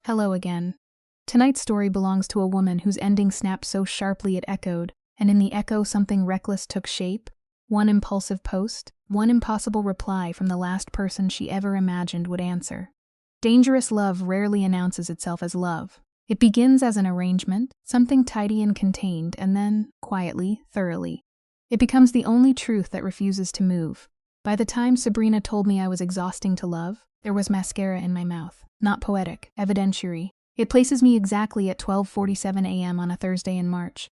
Hello again. Tonight's story belongs to a woman whose ending snapped so sharply it echoed, and in the echo something reckless took shape. One impulsive post, one impossible reply from the last person she ever imagined would answer. Dangerous love rarely announces itself as love. It begins as an arrangement, something tidy and contained, and then, quietly, thoroughly, it becomes the only truth that refuses to move. By the time Sabrina told me I was exhausting to love, there was mascara in my mouth. Not poetic, evidentiary. It places me exactly at 12:47 a.m. on a Thursday in March.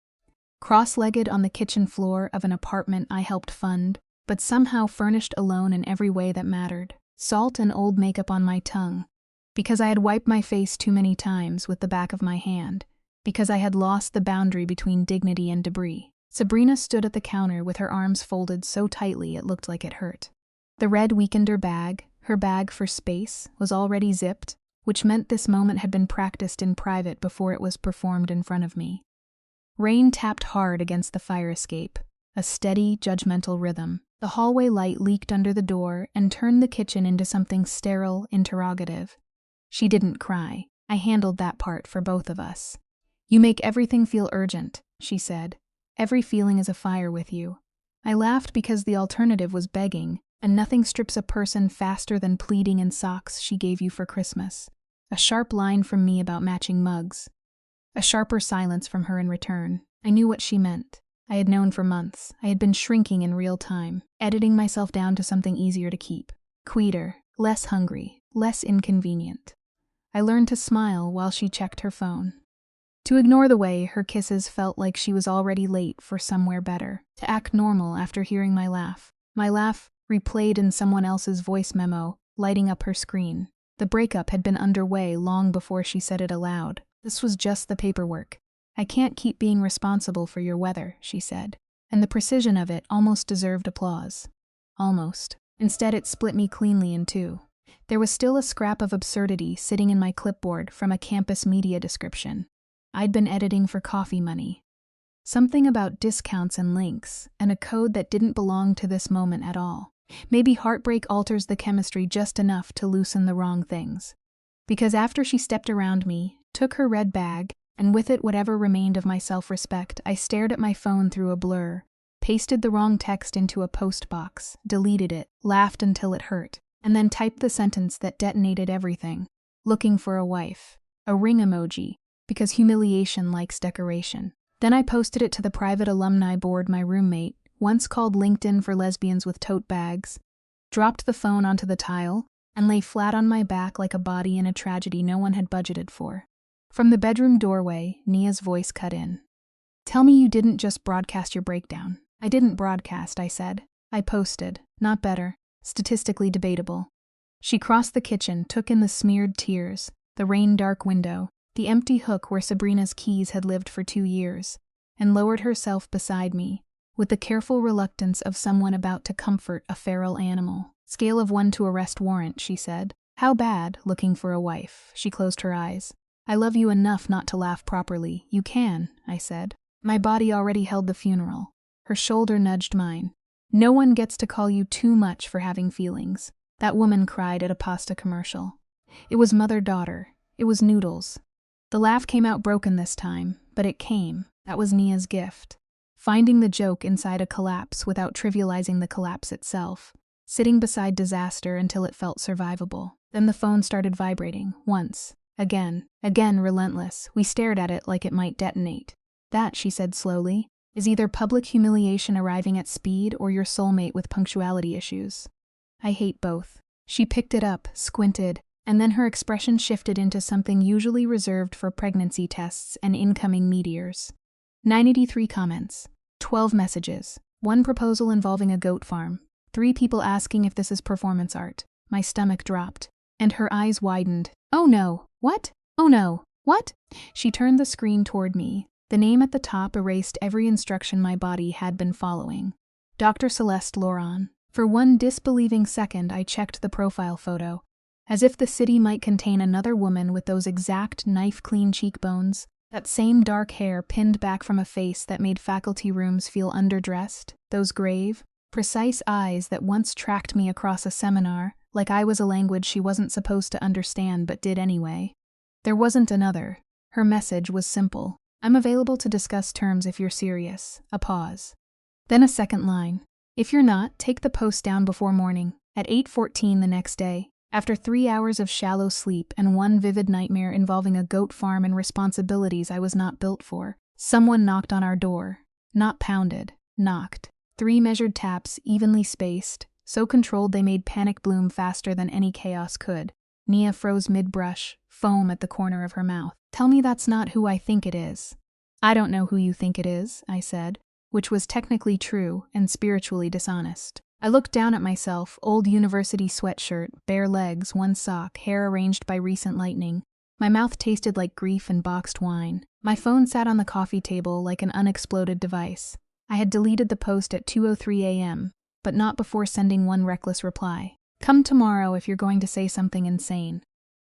Cross-legged on the kitchen floor of an apartment I helped fund, but somehow furnished alone in every way that mattered. Salt and old makeup on my tongue. Because I had wiped my face too many times with the back of my hand. Because I had lost the boundary between dignity and debris. Sabrina stood at the counter with her arms folded so tightly it looked like it hurt. The red weekender bag, her bag for space, was already zipped, which meant this moment had been practiced in private before it was performed in front of me. Rain tapped hard against the fire escape, a steady, judgmental rhythm. The hallway light leaked under the door and turned the kitchen into something sterile, interrogative. She didn't cry. I handled that part for both of us. "You make everything feel urgent," she said. "Every feeling is a fire with you." I laughed because the alternative was begging, and nothing strips a person faster than pleading in socks she gave you for Christmas. A sharp line from me about matching mugs. A sharper silence from her in return. I knew what she meant. I had known for months. I had been shrinking in real time, editing myself down to something easier to keep. Quieter, less hungry, less inconvenient. I learned to smile while she checked her phone. To ignore the way her kisses felt like she was already late for somewhere better. To act normal after hearing my laugh. My laugh replayed in someone else's voice memo, lighting up her screen. The breakup had been underway long before she said it aloud. This was just the paperwork. "I can't keep being responsible for your weather," she said. And the precision of it almost deserved applause. Almost. Instead, it split me cleanly in two. There was still a scrap of absurdity sitting in my clipboard from a campus media description. I'd been editing for coffee money. Something about discounts and links, and a code that didn't belong to this moment at all. Maybe heartbreak alters the chemistry just enough to loosen the wrong things. Because after she stepped around me, took her red bag, and with it whatever remained of my self-respect, I stared at my phone through a blur, pasted the wrong text into a post box, deleted it, laughed until it hurt, and then typed the sentence that detonated everything. "Looking for a wife." A ring emoji, because humiliation likes decoration. Then I posted it to the private alumni board my roommate, once called LinkedIn for lesbians with tote bags, dropped the phone onto the tile, and lay flat on my back like a body in a tragedy no one had budgeted for. From the bedroom doorway, Nia's voice cut in. "Tell me you didn't just broadcast your breakdown." "I didn't broadcast," I said. "I posted. Not better. Statistically debatable." She crossed the kitchen, took in the smeared tears, the rain-dark window, the empty hook where Sabrina's keys had lived for 2 years, and lowered herself beside me, with the careful reluctance of someone about to comfort a feral animal. "Scale of 1 to arrest warrant," she said. "How bad, looking for a wife?" She closed her eyes. "I love you enough not to laugh properly. You can," I said. My body already held the funeral. Her shoulder nudged mine. "No one gets to call you too much for having feelings." That woman cried at a pasta commercial. It was mother-daughter. It was noodles. The laugh came out broken this time, but it came. That was Nia's gift. Finding the joke inside a collapse without trivializing the collapse itself. Sitting beside disaster until it felt survivable. Then the phone started vibrating, once, again, relentless. We stared at it like it might detonate. "That," she said slowly, "is either public humiliation arriving at speed or your soulmate with punctuality issues. I hate both." She picked it up, squinted, and then her expression shifted into something usually reserved for pregnancy tests and incoming meteors. 93 comments, 12 messages, 1 proposal involving a goat farm, 3 people asking if this is performance art. My stomach dropped, and her eyes widened. "Oh no, what? Oh no, what?" She turned the screen toward me. The name at the top erased every instruction my body had been following. Dr. Celeste Laurent. For one disbelieving second, I checked the profile photo, as if the city might contain another woman with those exact knife-clean cheekbones, that same dark hair pinned back from a face that made faculty rooms feel underdressed, those grave, precise eyes that once tracked me across a seminar, like I was a language she wasn't supposed to understand but did anyway. There wasn't another. Her message was simple. I'm available to discuss terms if you're serious. A pause. Then a second line. If you're not, take the post down before morning. At 8:14 the next day, after 3 hours of shallow sleep and one vivid nightmare involving a goat farm and responsibilities I was not built for, someone knocked on our door. Not pounded. Knocked. 3 measured taps, evenly spaced, so controlled they made panic bloom faster than any chaos could. Nia froze mid-brush, foam at the corner of her mouth. Tell me that's not who I think it is. I don't know who you think it is, I said, which was technically true and spiritually dishonest. I looked down at myself, old university sweatshirt, bare legs, one sock, hair arranged by recent lightning. My mouth tasted like grief and boxed wine. My phone sat on the coffee table like an unexploded device. I had deleted the post at 2:03 a.m., but not before sending one reckless reply. Come tomorrow if you're going to say something insane.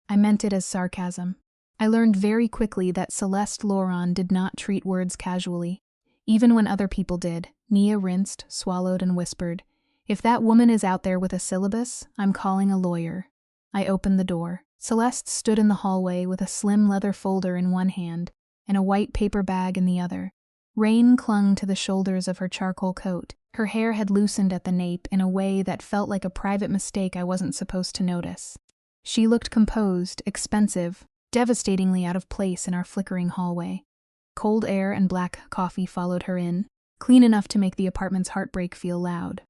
I meant it as sarcasm. I learned very quickly that Celeste Laurent did not treat words casually. Even when other people did, Nia rinsed, swallowed, and whispered, "If that woman is out there with a syllabus, I'm calling a lawyer." I opened the door. Celeste stood in the hallway with a slim leather folder in one hand and a white paper bag in the other. Rain clung to the shoulders of her charcoal coat. Her hair had loosened at the nape in a way that felt like a private mistake I wasn't supposed to notice. She looked composed, expensive, devastatingly out of place in our flickering hallway. Cold air and black coffee followed her in, clean enough to make the apartment's heartbreak feel loud.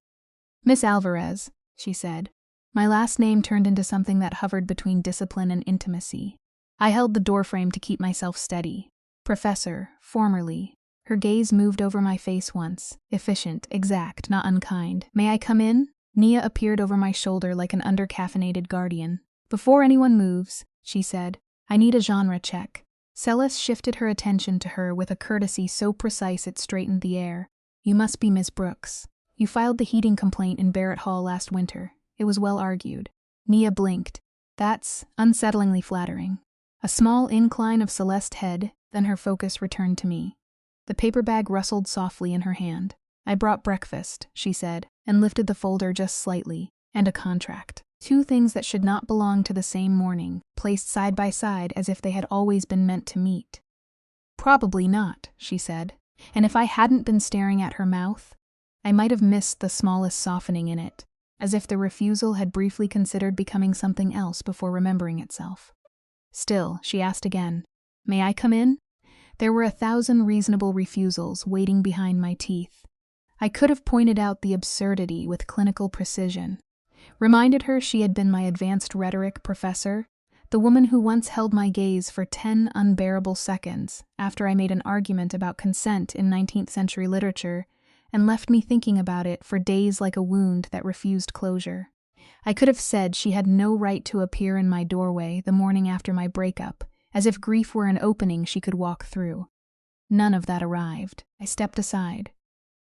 "Miss Alvarez," she said. My last name turned into something that hovered between discipline and intimacy. I held the doorframe to keep myself steady. "Professor, formerly." Her gaze moved over my face once, efficient, exact, not unkind. "May I come in?" Nia appeared over my shoulder like an under-caffeinated guardian. "Before anyone moves," she said, "I need a genre check." Celeste shifted her attention to her with a courtesy so precise it straightened the air. "You must be Miss Brooks. You filed the heating complaint in Barrett Hall last winter. It was well argued." Nia blinked. "That's unsettlingly flattering." A small incline of Celeste's head, then her focus returned to me. The paper bag rustled softly in her hand. "I brought breakfast," she said, and lifted the folder just slightly, "and a contract. 2 things that should not belong to the same morning, placed side by side as if they had always been meant to meet." "Probably not," she said, and if I hadn't been staring at her mouth, I might have missed the smallest softening in it, as if the refusal had briefly considered becoming something else before remembering itself. Still, she asked again, "May I come in?" There were 1,000 reasonable refusals waiting behind my teeth. I could have pointed out the absurdity with clinical precision, reminded her she had been my advanced rhetoric professor, the woman who once held my gaze for 10 unbearable seconds after I made an argument about consent in 19th century literature and left me thinking about it for days like a wound that refused closure. I could have said she had no right to appear in my doorway the morning after my breakup, as if grief were an opening she could walk through. None of that arrived. I stepped aside.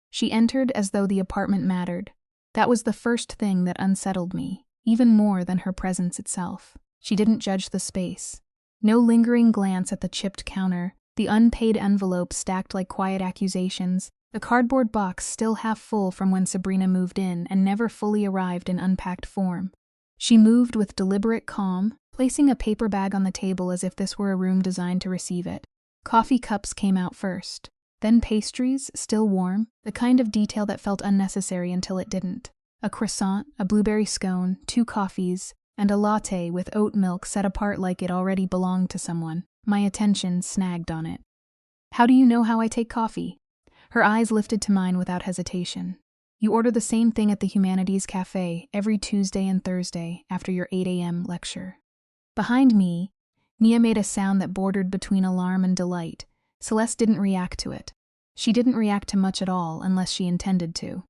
She entered as though the apartment mattered. That was the first thing that unsettled me, even more than her presence itself. She didn't judge the space. No lingering glance at the chipped counter, the unpaid envelope stacked like quiet accusations, the cardboard box still half full from when Sabrina moved in and never fully arrived in unpacked form. She moved with deliberate calm, placing a paper bag on the table as if this were a room designed to receive it. Coffee cups came out first, then pastries, still warm, the kind of detail that felt unnecessary until it didn't. A croissant, a blueberry scone, 2 coffees, and a latte with oat milk set apart like it already belonged to someone. My attention snagged on it. "How do you know how I take coffee?" Her eyes lifted to mine without hesitation. "You order the same thing at the Humanities Cafe every Tuesday and Thursday after your 8 a.m. lecture." Behind me, Nia made a sound that bordered between alarm and delight. Celeste didn't react to it. She didn't react to much at all unless she intended to.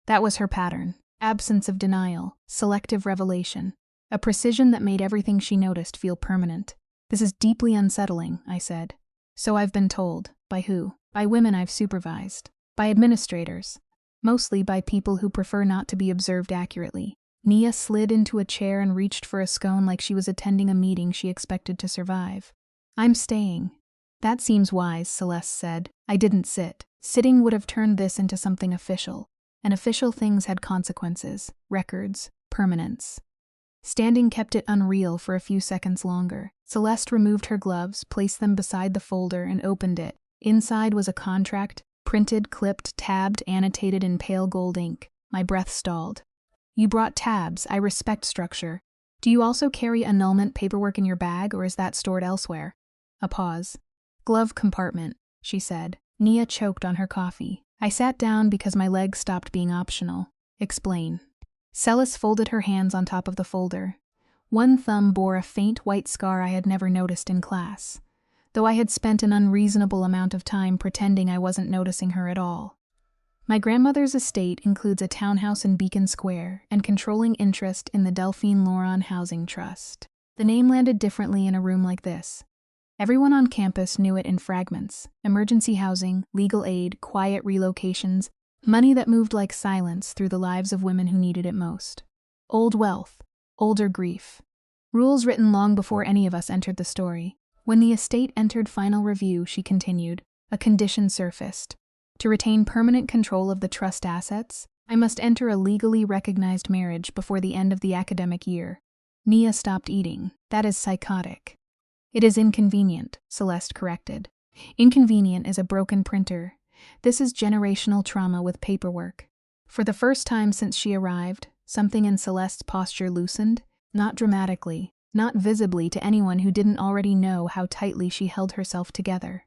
That was her pattern. Absence of denial, selective revelation, a precision that made everything she noticed feel permanent. "This is deeply unsettling," I said. "So I've been told. By who?" "By women I've supervised. By administrators. Mostly by people who prefer not to be observed accurately." Nia slid into a chair and reached for a scone like she was attending a meeting she expected to survive. "I'm staying." "That seems wise," Celeste said. I didn't sit. Sitting would have turned this into something official, and official things had consequences, records, permanence. Standing kept it unreal for a few seconds longer. Celeste removed her gloves, placed them beside the folder, and opened it. Inside was a contract, printed, clipped, tabbed, annotated in pale gold ink. My breath stalled. You brought tabs. I respect structure. Do you also carry annulment paperwork in your bag, or is that stored elsewhere? A pause. Glove compartment, she said. Nia choked on her coffee. I sat down because my legs stopped being optional. Explain. Celis folded her hands on top of the folder. One thumb bore a faint white scar I had never noticed in class, though I had spent an unreasonable amount of time pretending I wasn't noticing her at all. My grandmother's estate includes a townhouse in Beacon Square and controlling interest in the Delphine Lauron Housing Trust. The name landed differently in a room like this. Everyone on campus knew it in fragments: emergency housing, legal aid, quiet relocations, money that moved like silence through the lives of women who needed it most. Old wealth, older grief. Rules written long before any of us entered the story. When the estate entered final review, she continued, a condition surfaced. To retain permanent control of the trust assets, I must enter a legally recognized marriage before the end of the academic year. Nia stopped eating. That is psychotic. It is inconvenient, Celeste corrected. Inconvenient is a broken printer. This is generational trauma with paperwork. For the first time since she arrived, something in Celeste's posture loosened, not dramatically, not visibly to anyone who didn't already know how tightly she held herself together.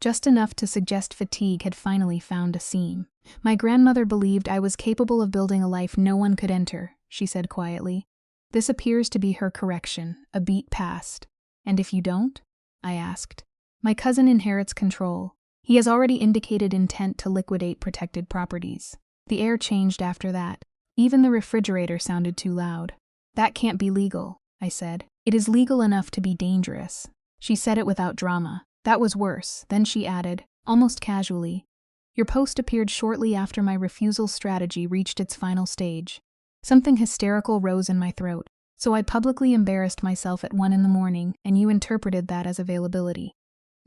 Just enough to suggest fatigue had finally found a seam. My grandmother believed I was capable of building a life no one could enter, she said quietly. This appears to be her correction, a beat past. And if you don't? I asked. My cousin inherits control. He has already indicated intent to liquidate protected properties. The air changed after that. Even the refrigerator sounded too loud. That can't be legal, I said. It is legal enough to be dangerous. She said it without drama. That was worse. Then she added, almost casually, your post appeared shortly after my refusal strategy reached its final stage. Something hysterical rose in my throat, so I publicly embarrassed myself at 1 a.m, and you interpreted that as availability.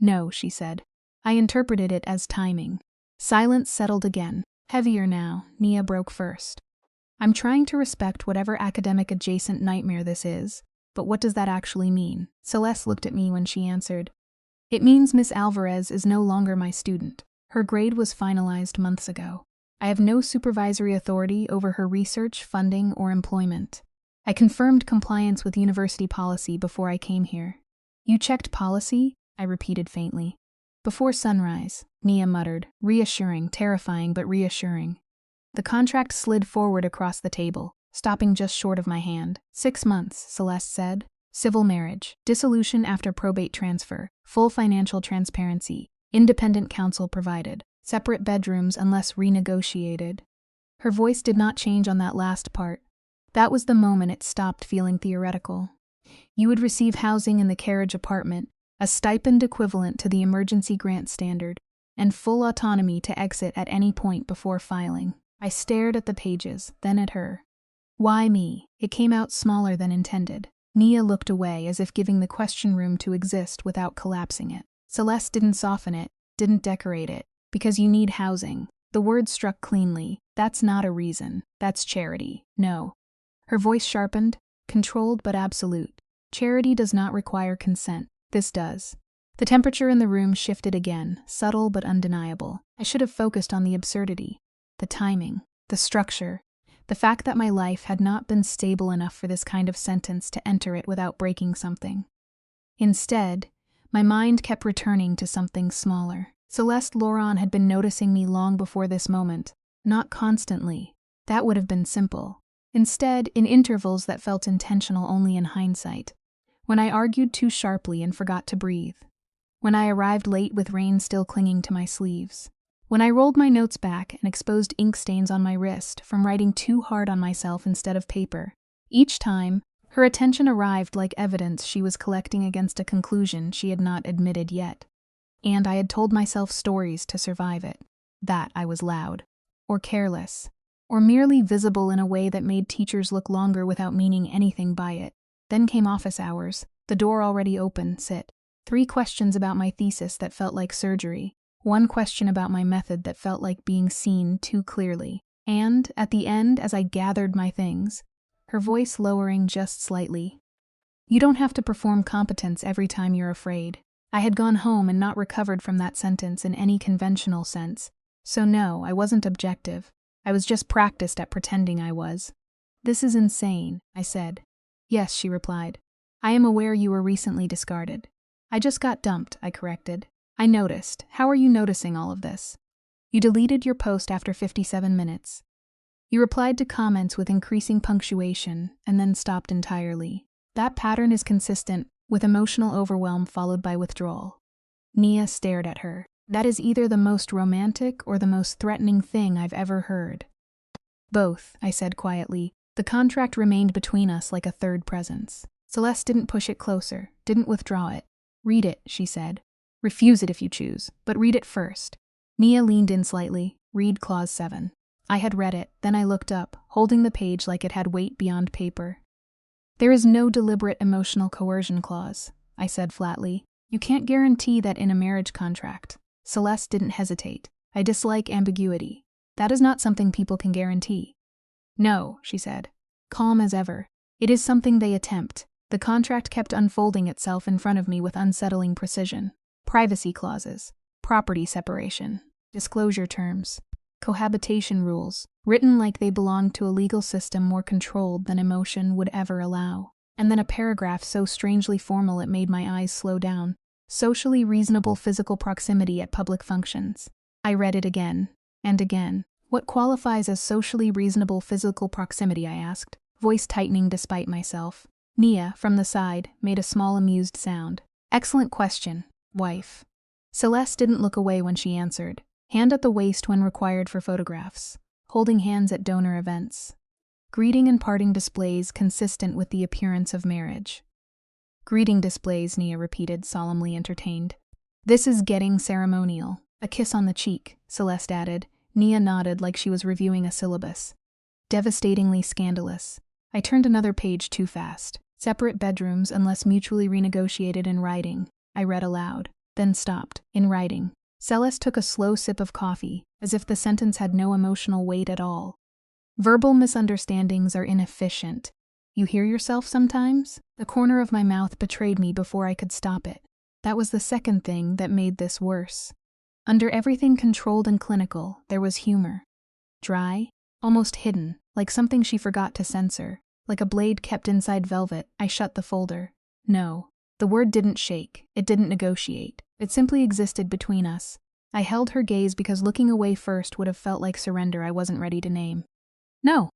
No, she said. I interpreted it as timing. Silence settled again. Heavier now, Nia broke first. I'm trying to respect whatever academic-adjacent nightmare this is, but what does that actually mean? Celeste looked at me when she answered. It means Miss Alvarez is no longer my student. Her grade was finalized months ago. I have no supervisory authority over her research, funding, or employment. I confirmed compliance with university policy before I came here. You checked policy? I repeated faintly. Before sunrise, Nia muttered, reassuring, terrifying but reassuring. The contract slid forward across the table, stopping just short of my hand. 6 months, Celeste said. Civil marriage, dissolution after probate transfer, full financial transparency, independent counsel provided, separate bedrooms unless renegotiated. Her voice did not change on that last part. That was the moment it stopped feeling theoretical. You would receive housing in the carriage apartment, a stipend equivalent to the emergency grant standard, and full autonomy to exit at any point before filing. I stared at the pages, then at her. Why me? It came out smaller than intended. Nia looked away as if giving the question room to exist without collapsing it. Celeste didn't soften it, didn't decorate it, because you need housing. The word struck cleanly. That's not a reason. That's charity. No. Her voice sharpened, controlled but absolute. Charity does not require consent. This does. The temperature in the room shifted again, subtle but undeniable. I should have focused on the absurdity, the timing, the structure, the fact that my life had not been stable enough for this kind of sentence to enter it without breaking something. Instead, my mind kept returning to something smaller. Celeste Lauron had been noticing me long before this moment, not constantly. That would have been simple. Instead, in intervals that felt intentional only in hindsight. When I argued too sharply and forgot to breathe. When I arrived late with rain still clinging to my sleeves. When I rolled my notes back and exposed ink stains on my wrist from writing too hard on myself instead of paper. Each time, her attention arrived like evidence she was collecting against a conclusion she had not admitted yet. And I had told myself stories to survive it. That I was loud. Or careless. Or merely visible in a way that made teachers look longer without meaning anything by it. Then came office hours. The door already open, sit. 3 questions about my thesis that felt like surgery. 1 question about my method that felt like being seen too clearly. And, at the end, as I gathered my things, her voice lowering just slightly. You don't have to perform competence every time you're afraid. I had gone home and not recovered from that sentence in any conventional sense. So no, I wasn't objective. I was just practiced at pretending I was. This is insane, I said. Yes, she replied. I am aware you were recently discarded. I just got dumped, I corrected. I noticed. How are you noticing all of this? You deleted your post after 57 minutes. You replied to comments with increasing punctuation and then stopped entirely. That pattern is consistent with emotional overwhelm followed by withdrawal. Nia stared at her. That is either the most romantic or the most threatening thing I've ever heard. Both, I said quietly. The contract remained between us like a third presence. Celeste didn't push it closer, didn't withdraw it. Read it, she said. Refuse it if you choose, but read it first. Nia leaned in slightly. Read Clause 7. I had read it, then I looked up, holding the page like it had weight beyond paper. There is no deliberate emotional coercion clause, I said flatly. You can't guarantee that in a marriage contract. Celeste didn't hesitate. I dislike ambiguity. That is not something people can guarantee. No, she said, calm as ever. It is something they attempt. The contract kept unfolding itself in front of me with unsettling precision. Privacy clauses, property separation, disclosure terms, cohabitation rules, written like they belonged to a legal system more controlled than emotion would ever allow. And then a paragraph so strangely formal it made my eyes slow down. Socially reasonable physical proximity at public functions. I read it again, and again. What qualifies as socially reasonable physical proximity, I asked, voice tightening despite myself. Nia, from the side, made a small amused sound. Excellent question, wife. Celeste didn't look away when she answered. Hand at the waist when required for photographs. Holding hands at donor events. Greeting and parting displays consistent with the appearance of marriage. Greeting displays, Nia repeated, solemnly entertained. This is getting ceremonial. A kiss on the cheek, Celeste added. Nia nodded like she was reviewing a syllabus. Devastatingly scandalous. I turned another page too fast. Separate bedrooms unless mutually renegotiated in writing. I read aloud, then stopped. In writing. Celeste took a slow sip of coffee, as if the sentence had no emotional weight at all. Verbal misunderstandings are inefficient. You hear yourself sometimes? The corner of my mouth betrayed me before I could stop it. That was the second thing that made this worse. Under everything controlled and clinical, there was humor. Dry, almost hidden, like something she forgot to censor. Like a blade kept inside velvet, I shut the folder. No. The word didn't shake. It didn't negotiate. It simply existed between us. I held her gaze because looking away first would have felt like surrender I wasn't ready to name. No,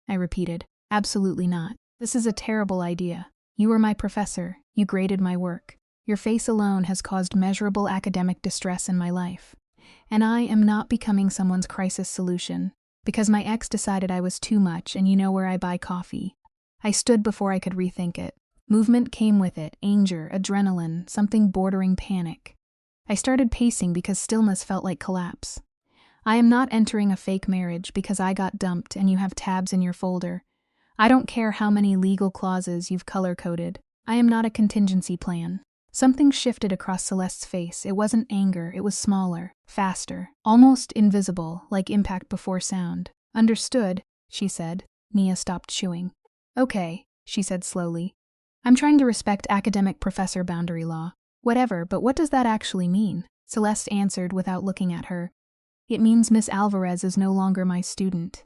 I repeated. Absolutely not. This is a terrible idea. You were my professor. You graded my work. Your face alone has caused measurable academic distress in my life. And I am not becoming someone's crisis solution, because my ex decided I was too much and you know where I buy coffee. I stood before I could rethink it. Movement came with it, anger, adrenaline, something bordering panic. I started pacing because stillness felt like collapse. I am not entering a fake marriage because I got dumped and you have tabs in your folder. I don't care how many legal clauses you've color-coded. I am not a contingency plan. Something shifted across Celeste's face. It wasn't anger, it was smaller, faster, almost invisible, like impact before sound. Understood, she said. Nia stopped chewing. Okay, she said slowly. I'm trying to respect academic professor boundary law. Whatever, but what does that actually mean? Celeste answered without looking at her. It means Miss Alvarez is no longer my student.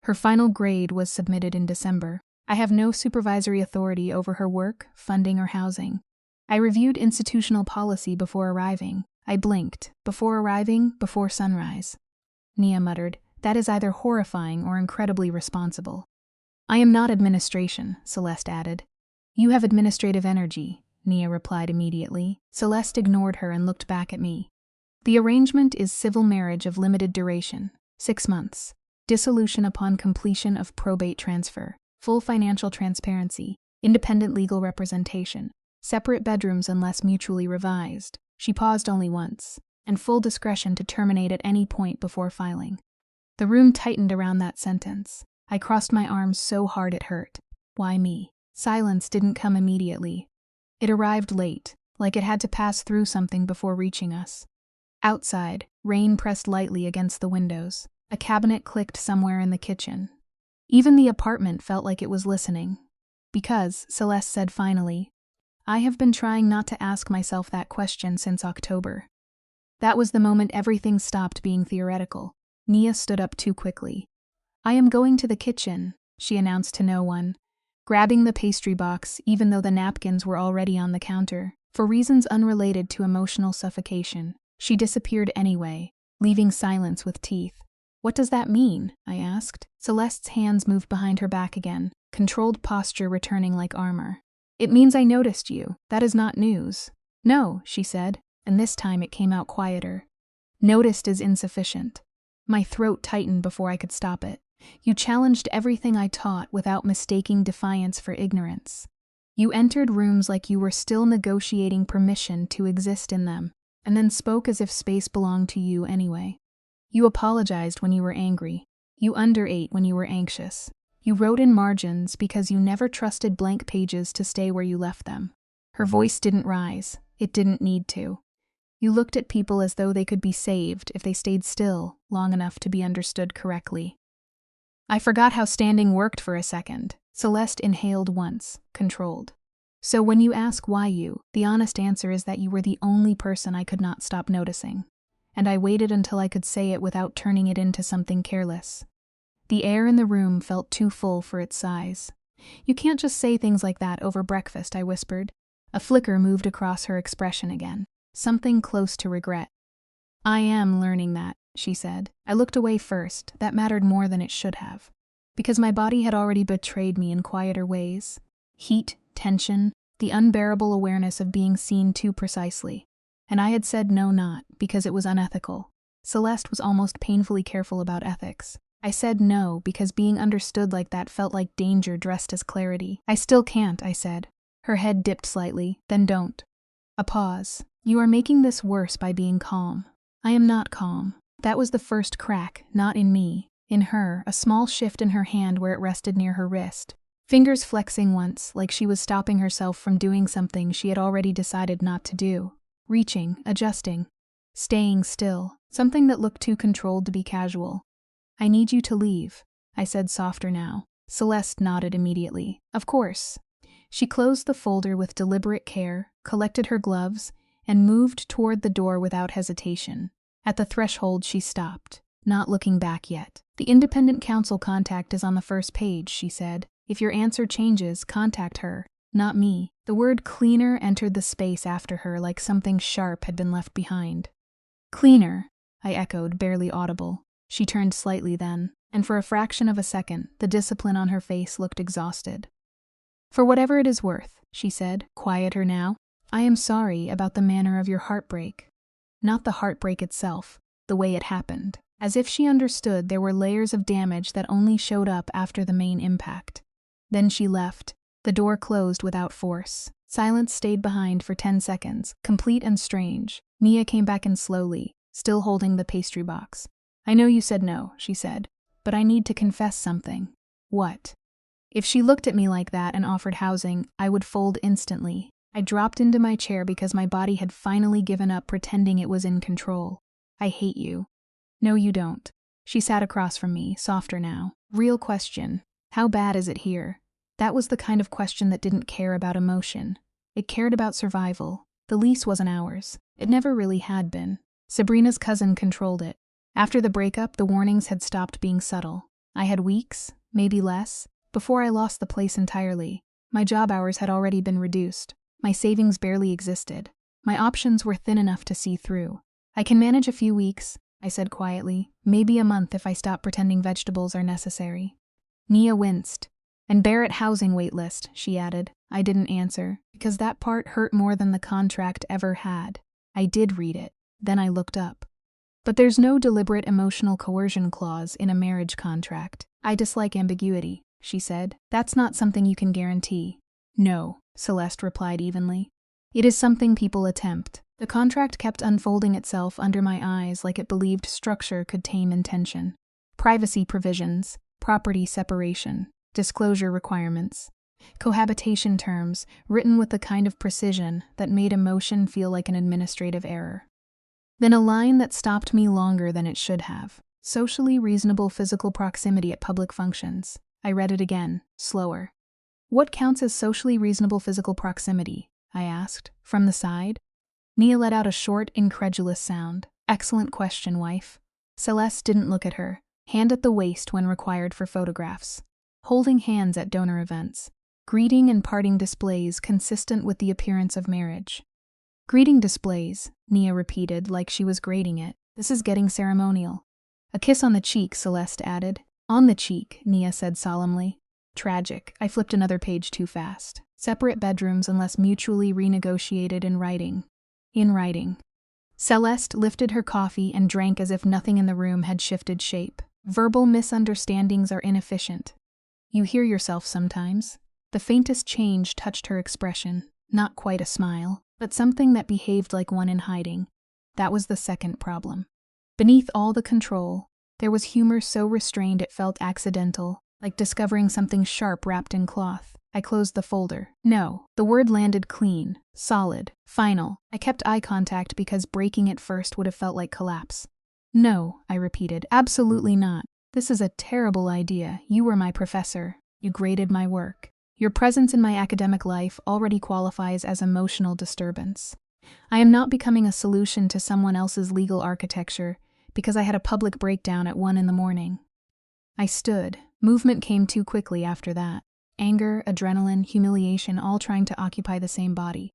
Her final grade was submitted in December. I have no supervisory authority over her work, funding, or housing. I reviewed institutional policy before arriving. I blinked. Before arriving, before sunrise. Nia muttered, that is either horrifying or incredibly responsible. I am not administration, Celeste added. You have administrative energy, Nia replied immediately. Celeste ignored her and looked back at me. The arrangement is civil marriage of limited duration, 6 months. Dissolution upon completion of probate transfer. Full financial transparency. Independent legal representation. Separate bedrooms unless mutually revised. She paused only once. And full discretion to terminate at any point before filing. The room tightened around that sentence. I crossed my arms so hard it hurt. Why me? Silence didn't come immediately. It arrived late, like it had to pass through something before reaching us. Outside, rain pressed lightly against the windows. A cabinet clicked somewhere in the kitchen. Even the apartment felt like it was listening. Because, Celeste said finally, I have been trying not to ask myself that question since October. That was the moment everything stopped being theoretical. Nia stood up too quickly. I am going to the kitchen, she announced to no one, grabbing the pastry box even though the napkins were already on the counter. For reasons unrelated to emotional suffocation, she disappeared anyway, leaving silence with teeth. What does that mean? I asked. Celeste's hands moved behind her back again, controlled posture returning like armor. It means I noticed you. That is not news. No, she said, and this time it came out quieter. Noticed is insufficient. My throat tightened before I could stop it. You challenged everything I taught without mistaking defiance for ignorance. You entered rooms like you were still negotiating permission to exist in them, and then spoke as if space belonged to you anyway. You apologized when you were angry. You underate when you were anxious. You wrote in margins because you never trusted blank pages to stay where you left them. Her voice didn't rise. It didn't need to. You looked at people as though they could be saved if they stayed still long enough to be understood correctly. I forgot how standing worked for a second. Celeste inhaled once, controlled. So when you ask why you, the honest answer is that you were the only person I could not stop noticing. And I waited until I could say it without turning it into something careless. The air in the room felt too full for its size. You can't just say things like that over breakfast, I whispered. A flicker moved across her expression again, something close to regret. I am learning that, she said. I looked away first. That mattered more than it should have. Because my body had already betrayed me in quieter ways. Heat, tension, the unbearable awareness of being seen too precisely. And I had said no not, because it was unethical. Celeste was almost painfully careful about ethics. I said no because being understood like that felt like danger dressed as clarity. I still can't, I said. Her head dipped slightly, then don't. A pause. You are making this worse by being calm. I am not calm. That was the first crack, not in me. In her, a small shift in her hand where it rested near her wrist. Fingers flexing once, like she was stopping herself from doing something she had already decided not to do. Reaching, adjusting. Staying still, something that looked too controlled to be casual. I need you to leave, I said softer now. Celeste nodded immediately. Of course. She closed the folder with deliberate care, collected her gloves, and moved toward the door without hesitation. At the threshold she stopped, not looking back yet. The independent counsel contact is on the first page, she said. If your answer changes, contact her, not me. The word cleaner entered the space after her like something sharp had been left behind. Cleaner, I echoed, barely audible. She turned slightly then, and for a fraction of a second, the discipline on her face looked exhausted. For whatever it is worth, she said, quieter now, I am sorry about the manner of your heartbreak. Not the heartbreak itself, the way it happened. As if she understood there were layers of damage that only showed up after the main impact. Then she left. The door closed without force. Silence stayed behind for 10 seconds, complete and strange. Nia came back in slowly, still holding the pastry box. I know you said no, she said, but I need to confess something. What? If she looked at me like that and offered housing, I would fold instantly. I dropped into my chair because my body had finally given up pretending it was in control. I hate you. No, you don't. She sat across from me, softer now. Real question. How bad is it here? That was the kind of question that didn't care about emotion. It cared about survival. The lease wasn't ours. It never really had been. Sabrina's cousin controlled it. After the breakup, the warnings had stopped being subtle. I had weeks, maybe less, before I lost the place entirely. My job hours had already been reduced. My savings barely existed. My options were thin enough to see through. I can manage a few weeks, I said quietly. Maybe a month if I stop pretending vegetables are necessary. Nia winced. And Barrett housing waitlist, she added. I didn't answer, because that part hurt more than the contract ever had. I did read it. Then I looked up. But there's no deliberate emotional coercion clause in a marriage contract. I dislike ambiguity, she said. That's not something you can guarantee. No, Celeste replied evenly. It is something people attempt. The contract kept unfolding itself under my eyes like it believed structure could tame intention. Privacy provisions, property separation, disclosure requirements, cohabitation terms written with the kind of precision that made emotion feel like an administrative error. Then a line that stopped me longer than it should have. Socially reasonable physical proximity at public functions. I read it again, slower. What counts as socially reasonable physical proximity? I asked, from the side. Nia let out a short, incredulous sound. Excellent question, wife. Celeste didn't look at her. Hand at the waist when required for photographs. Holding hands at donor events. Greeting and parting displays consistent with the appearance of marriage. Greeting displays, Nia repeated like she was grading it. This is getting ceremonial. A kiss on the cheek, Celeste added. On the cheek, Nia said solemnly. Tragic. I flipped another page too fast. Separate bedrooms unless mutually renegotiated in writing. In writing. Celeste lifted her coffee and drank as if nothing in the room had shifted shape. Verbal misunderstandings are inefficient. You hear yourself sometimes. The faintest change touched her expression, not quite a smile, but something that behaved like one in hiding. That was the second problem. Beneath all the control, there was humor so restrained it felt accidental, like discovering something sharp wrapped in cloth. I closed the folder. No, the word landed clean, solid, final. I kept eye contact because breaking it first would have felt like collapse. No, I repeated, absolutely not. This is a terrible idea. You were my professor. You graded my work. Your presence in my academic life already qualifies as emotional disturbance. I am not becoming a solution to someone else's legal architecture because I had a public breakdown at 1 a.m. I stood. Movement came too quickly after that. Anger, adrenaline, humiliation, all trying to occupy the same body.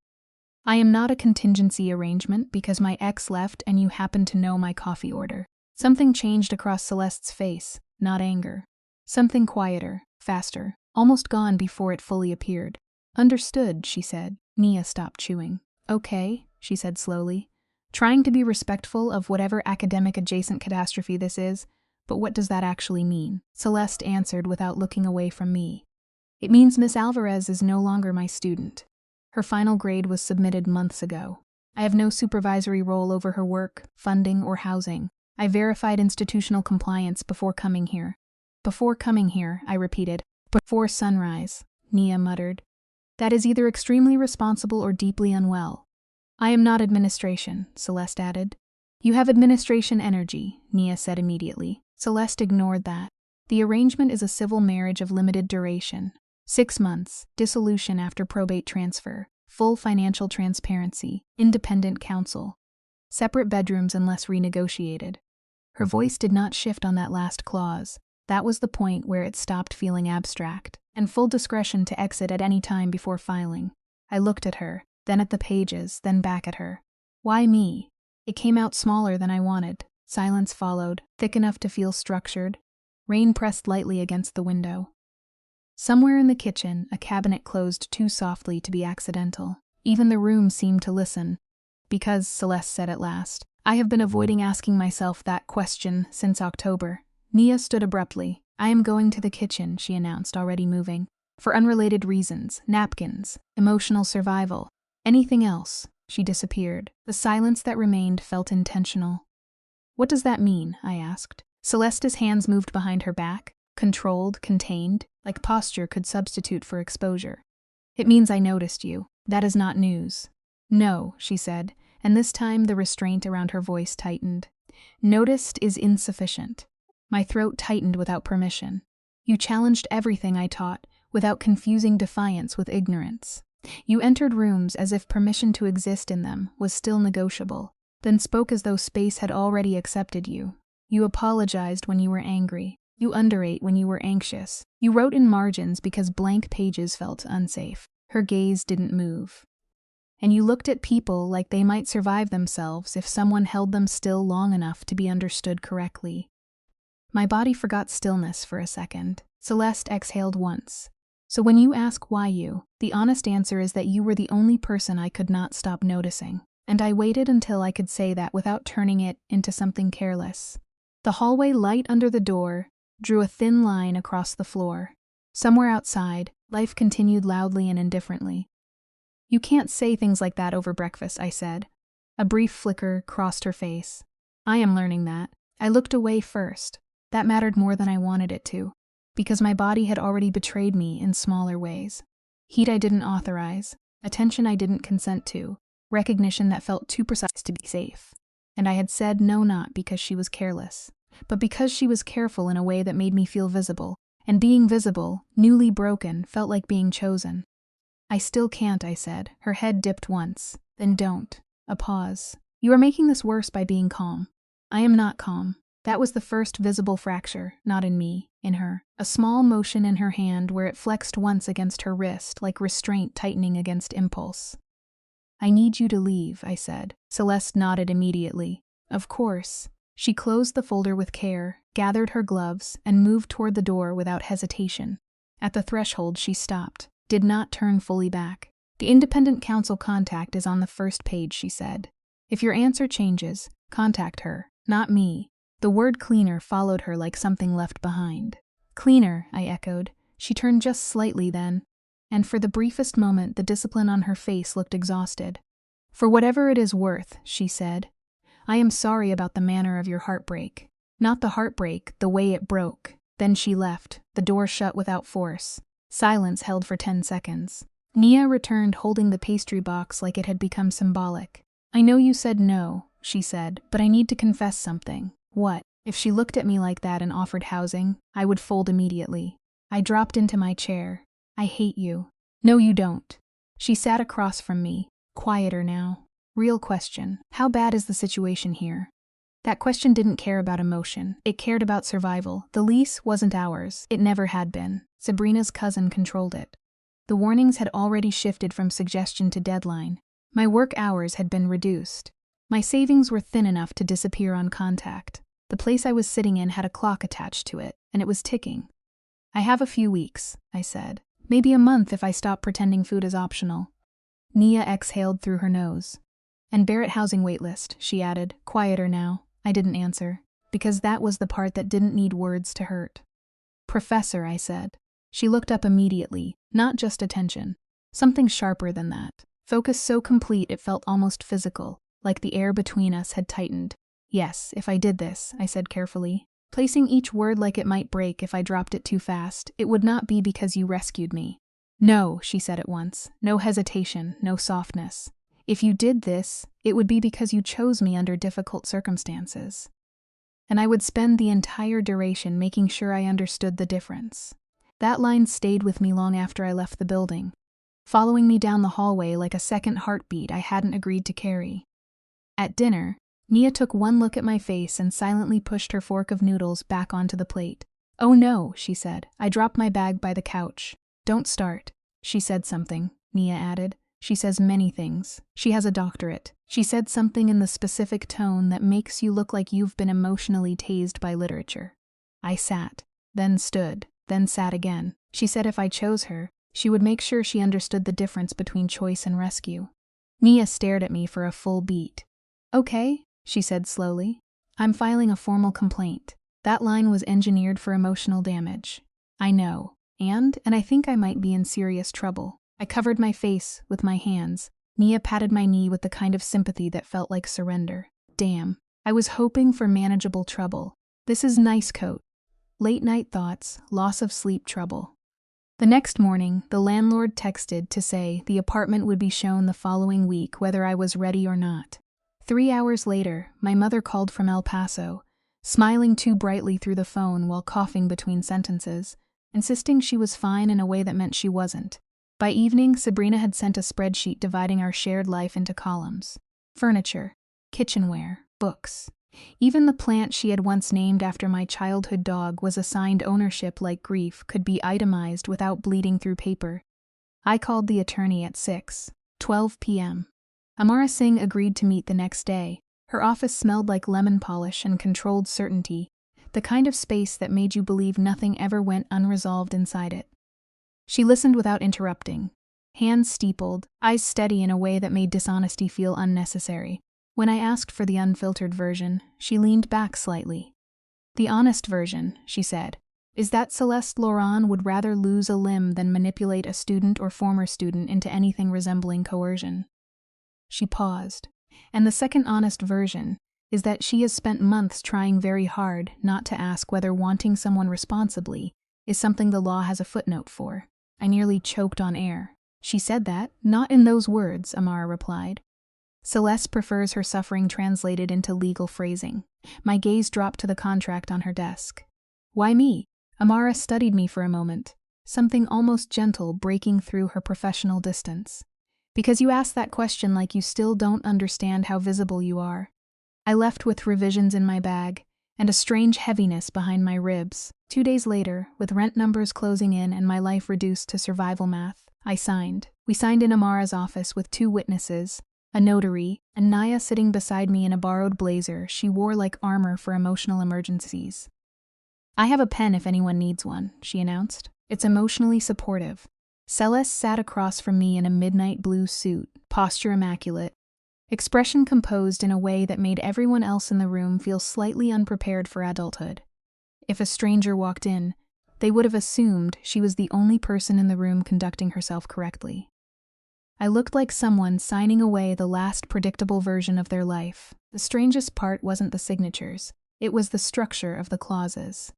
I am not a contingency arrangement because my ex left and you happen to know my coffee order. Something changed across Celeste's face, not anger. Something quieter, faster, almost gone before it fully appeared. Understood, she said. Nia stopped chewing. Okay, she said slowly, trying to be respectful of whatever academic-adjacent catastrophe this is, but what does that actually mean? Celeste answered without looking away from me. It means Miss Alvarez is no longer my student. Her final grade was submitted months ago. I have no supervisory role over her work, funding, or housing. I verified institutional compliance before coming here. Before coming here, I repeated. Before sunrise, Nia muttered. That is either extremely responsible or deeply unwell. I am not administration, Celeste added. You have administration energy, Nia said immediately. Celeste ignored that. The arrangement is a civil marriage of limited duration. 6 months, dissolution after probate transfer, full financial transparency, independent counsel. Separate bedrooms unless renegotiated. Her voice did not shift on that last clause. That was the point where it stopped feeling abstract, and full discretion to exit at any time before filing. I looked at her, then at the pages, then back at her. Why me? It came out smaller than I wanted. Silence followed, thick enough to feel structured. Rain pressed lightly against the window. Somewhere in the kitchen, a cabinet closed too softly to be accidental. Even the room seemed to listen. Because, Celeste said at last, I have been avoiding asking myself that question since October. Nia stood abruptly. I am going to the kitchen, she announced, already moving. For unrelated reasons, napkins, emotional survival, anything else. She disappeared. The silence that remained felt intentional. What does that mean? I asked. Celeste's hands moved behind her back, controlled, contained, like posture could substitute for exposure. It means I noticed you. That is not news. No, she said, and this time the restraint around her voice tightened. Noticed is insufficient. My throat tightened without permission. You challenged everything I taught, without confusing defiance with ignorance. You entered rooms as if permission to exist in them was still negotiable, then spoke as though space had already accepted you. You apologized when you were angry. You underate when you were anxious. You wrote in margins because blank pages felt unsafe. Her gaze didn't move. And you looked at people like they might survive themselves if someone held them still long enough to be understood correctly. My body forgot stillness for a second. Celeste exhaled once. So when you ask why you, the honest answer is that you were the only person I could not stop noticing. And I waited until I could say that without turning it into something careless. The hallway light under the door drew a thin line across the floor. Somewhere outside, life continued loudly and indifferently. You can't say things like that over breakfast, I said. A brief flicker crossed her face. I am learning that. I looked away first. That mattered more than I wanted it to, because my body had already betrayed me in smaller ways. Heat I didn't authorize, attention I didn't consent to, recognition that felt too precise to be safe. And I had said no not because she was careless, but because she was careful in a way that made me feel visible, And being visible, newly broken, felt like being chosen. I still can't, I said. Her head dipped once. Then don't. A pause. You are making this worse by being calm. I am not calm. That was the first visible fracture, not in me, in her. A small motion in her hand where it flexed once against her wrist, like restraint tightening against impulse. I need you to leave, I said. Celeste nodded immediately. Of course. She closed the folder with care, gathered her gloves, and moved toward the door without hesitation. At the threshold, she stopped, did not turn fully back. The independent counsel contact is on the first page, she said. If your answer changes, contact her, not me. The word cleaner followed her like something left behind. Cleaner, I echoed. She turned just slightly then, and for the briefest moment the discipline on her face looked exhausted. For whatever it is worth, she said, I am sorry about the manner of your heartbreak. Not the heartbreak, the way it broke. Then she left, the door shut without force. Silence held for 10 seconds. Nia returned holding the pastry box like it had become symbolic. I know you said no, she said, but I need to confess something. What? If she looked at me like that and offered housing, I would fold immediately. I dropped into my chair. I hate you. No, you don't. She sat across from me, quieter now. Real question. How bad is the situation here? That question didn't care about emotion. It cared about survival. The lease wasn't ours. It never had been. Sabrina's cousin controlled it. The warnings had already shifted from suggestion to deadline. My work hours had been reduced. My savings were thin enough to disappear on contact. The place I was sitting in had a clock attached to it, and it was ticking. I have a few weeks, I said. Maybe a month if I stop pretending food is optional. Nia exhaled through her nose. And Barrett housing waitlist, she added, quieter now. I didn't answer, because that was the part that didn't need words to hurt. Professor, I said. She looked up immediately, not just attention. Something sharper than that. Focus so complete it felt almost physical, like the air between us had tightened. Yes, if I did this, I said carefully, placing each word like it might break if I dropped it too fast, it would not be because you rescued me. No, she said at once. No hesitation, no softness. If you did this, it would be because you chose me under difficult circumstances. And I would spend the entire duration making sure I understood the difference. That line stayed with me long after I left the building, following me down the hallway like a second heartbeat I hadn't agreed to carry. At dinner, Nia took one look at my face and silently pushed her fork of noodles back onto the plate. Oh no, she said. I dropped my bag by the couch. Don't start. She said something, Nia added. She says many things. She has a doctorate. She said something in the specific tone that makes you look like you've been emotionally tased by literature. I sat, then stood, then sat again. She said if I chose her, she would make sure she understood the difference between choice and rescue. Nia stared at me for a full beat. Okay, she said slowly. I'm filing a formal complaint. That line was engineered for emotional damage. I know, and I think I might be in serious trouble. I covered my face with my hands. Nia patted my knee with the kind of sympathy that felt like surrender. Damn, I was hoping for manageable trouble. This is nice coat. Late night thoughts, loss of sleep trouble. The next morning, the landlord texted to say the apartment would be shown the following week whether I was ready or not. 3 hours later, my mother called from El Paso, smiling too brightly through the phone while coughing between sentences, insisting she was fine in a way that meant she wasn't. By evening, Sabrina had sent a spreadsheet dividing our shared life into columns. Furniture, kitchenware, books. Even the plant she had once named after my childhood dog was assigned ownership like grief could be itemized without bleeding through paper. I called the attorney at 6:12 p.m. Amara Singh agreed to meet the next day. Her office smelled like lemon polish and controlled certainty, the kind of space that made you believe nothing ever went unresolved inside it. She listened without interrupting, hands steepled, eyes steady in a way that made dishonesty feel unnecessary. When I asked for the unfiltered version, she leaned back slightly. The honest version, she said, is that Celeste Laurent would rather lose a limb than manipulate a student or former student into anything resembling coercion. She paused. And the second honest version is that she has spent months trying very hard not to ask whether wanting someone responsibly is something the law has a footnote for. I nearly choked on air. She said that, not in those words, Amara replied. Celeste prefers her suffering translated into legal phrasing. My gaze dropped to the contract on her desk. Why me? Amara studied me for a moment, something almost gentle breaking through her professional distance. Because you ask that question like you still don't understand how visible you are. I left with revisions in my bag, and a strange heaviness behind my ribs. 2 days later, with rent numbers closing in and my life reduced to survival math, I signed. We signed in Amara's office with 2 witnesses, a notary, and Naya sitting beside me in a borrowed blazer she wore like armor for emotional emergencies. "I have a pen if anyone needs one," she announced. "It's emotionally supportive." Celeste sat across from me in a midnight blue suit, posture immaculate, expression composed in a way that made everyone else in the room feel slightly unprepared for adulthood. If a stranger walked in, they would have assumed she was the only person in the room conducting herself correctly. I looked like someone signing away the last predictable version of their life. The strangest part wasn't the signatures, it was the structure of the clauses.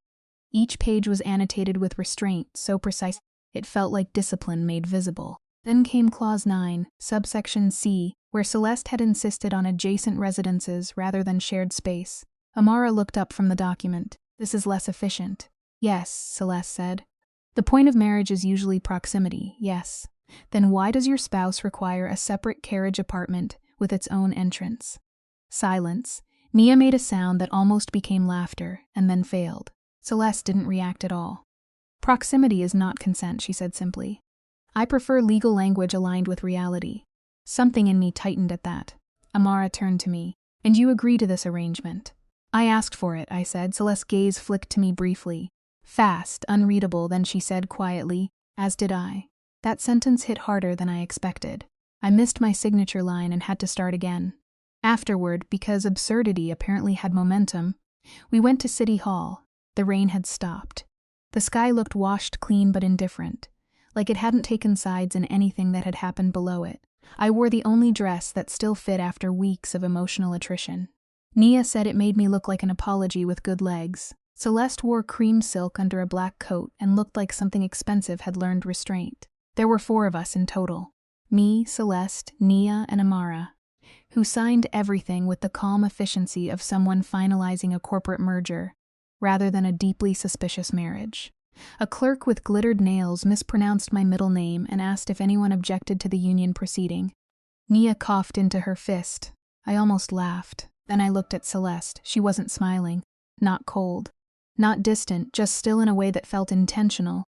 Each page was annotated with restraint so precise it felt like discipline made visible. Then came Clause 9, subsection C, where Celeste had insisted on adjacent residences rather than shared space. Amara looked up from the document. "This is less efficient." "Yes," Celeste said. "The point of marriage is usually proximity, yes. Then why does your spouse require a separate carriage apartment with its own entrance?" Silence. Nia made a sound that almost became laughter, and then failed. Celeste didn't react at all. "Proximity is not consent," she said simply. "I prefer legal language aligned with reality." Something in me tightened at that. Amara turned to me. "And you agree to this arrangement?" "I asked for it," I said. Celeste's gaze flicked to me briefly. Fast, unreadable, then she said quietly, "As did I." That sentence hit harder than I expected. I missed my signature line and had to start again. Afterward, because absurdity apparently had momentum, we went to City Hall. The rain had stopped. The sky looked washed clean but indifferent, like it hadn't taken sides in anything that had happened below it. I wore the only dress that still fit after weeks of emotional attrition. Nia said it made me look like an apology with good legs. Celeste wore cream silk under a black coat and looked like something expensive had learned restraint. There were 4 of us in total. Me, Celeste, Nia, and Amara, who signed everything with the calm efficiency of someone finalizing a corporate merger, rather than a deeply suspicious marriage. A clerk with glittered nails mispronounced my middle name and asked if anyone objected to the union proceeding. Nia coughed into her fist. I almost laughed. Then I looked at Celeste. She wasn't smiling. Not cold. Not distant, just still in a way that felt intentional.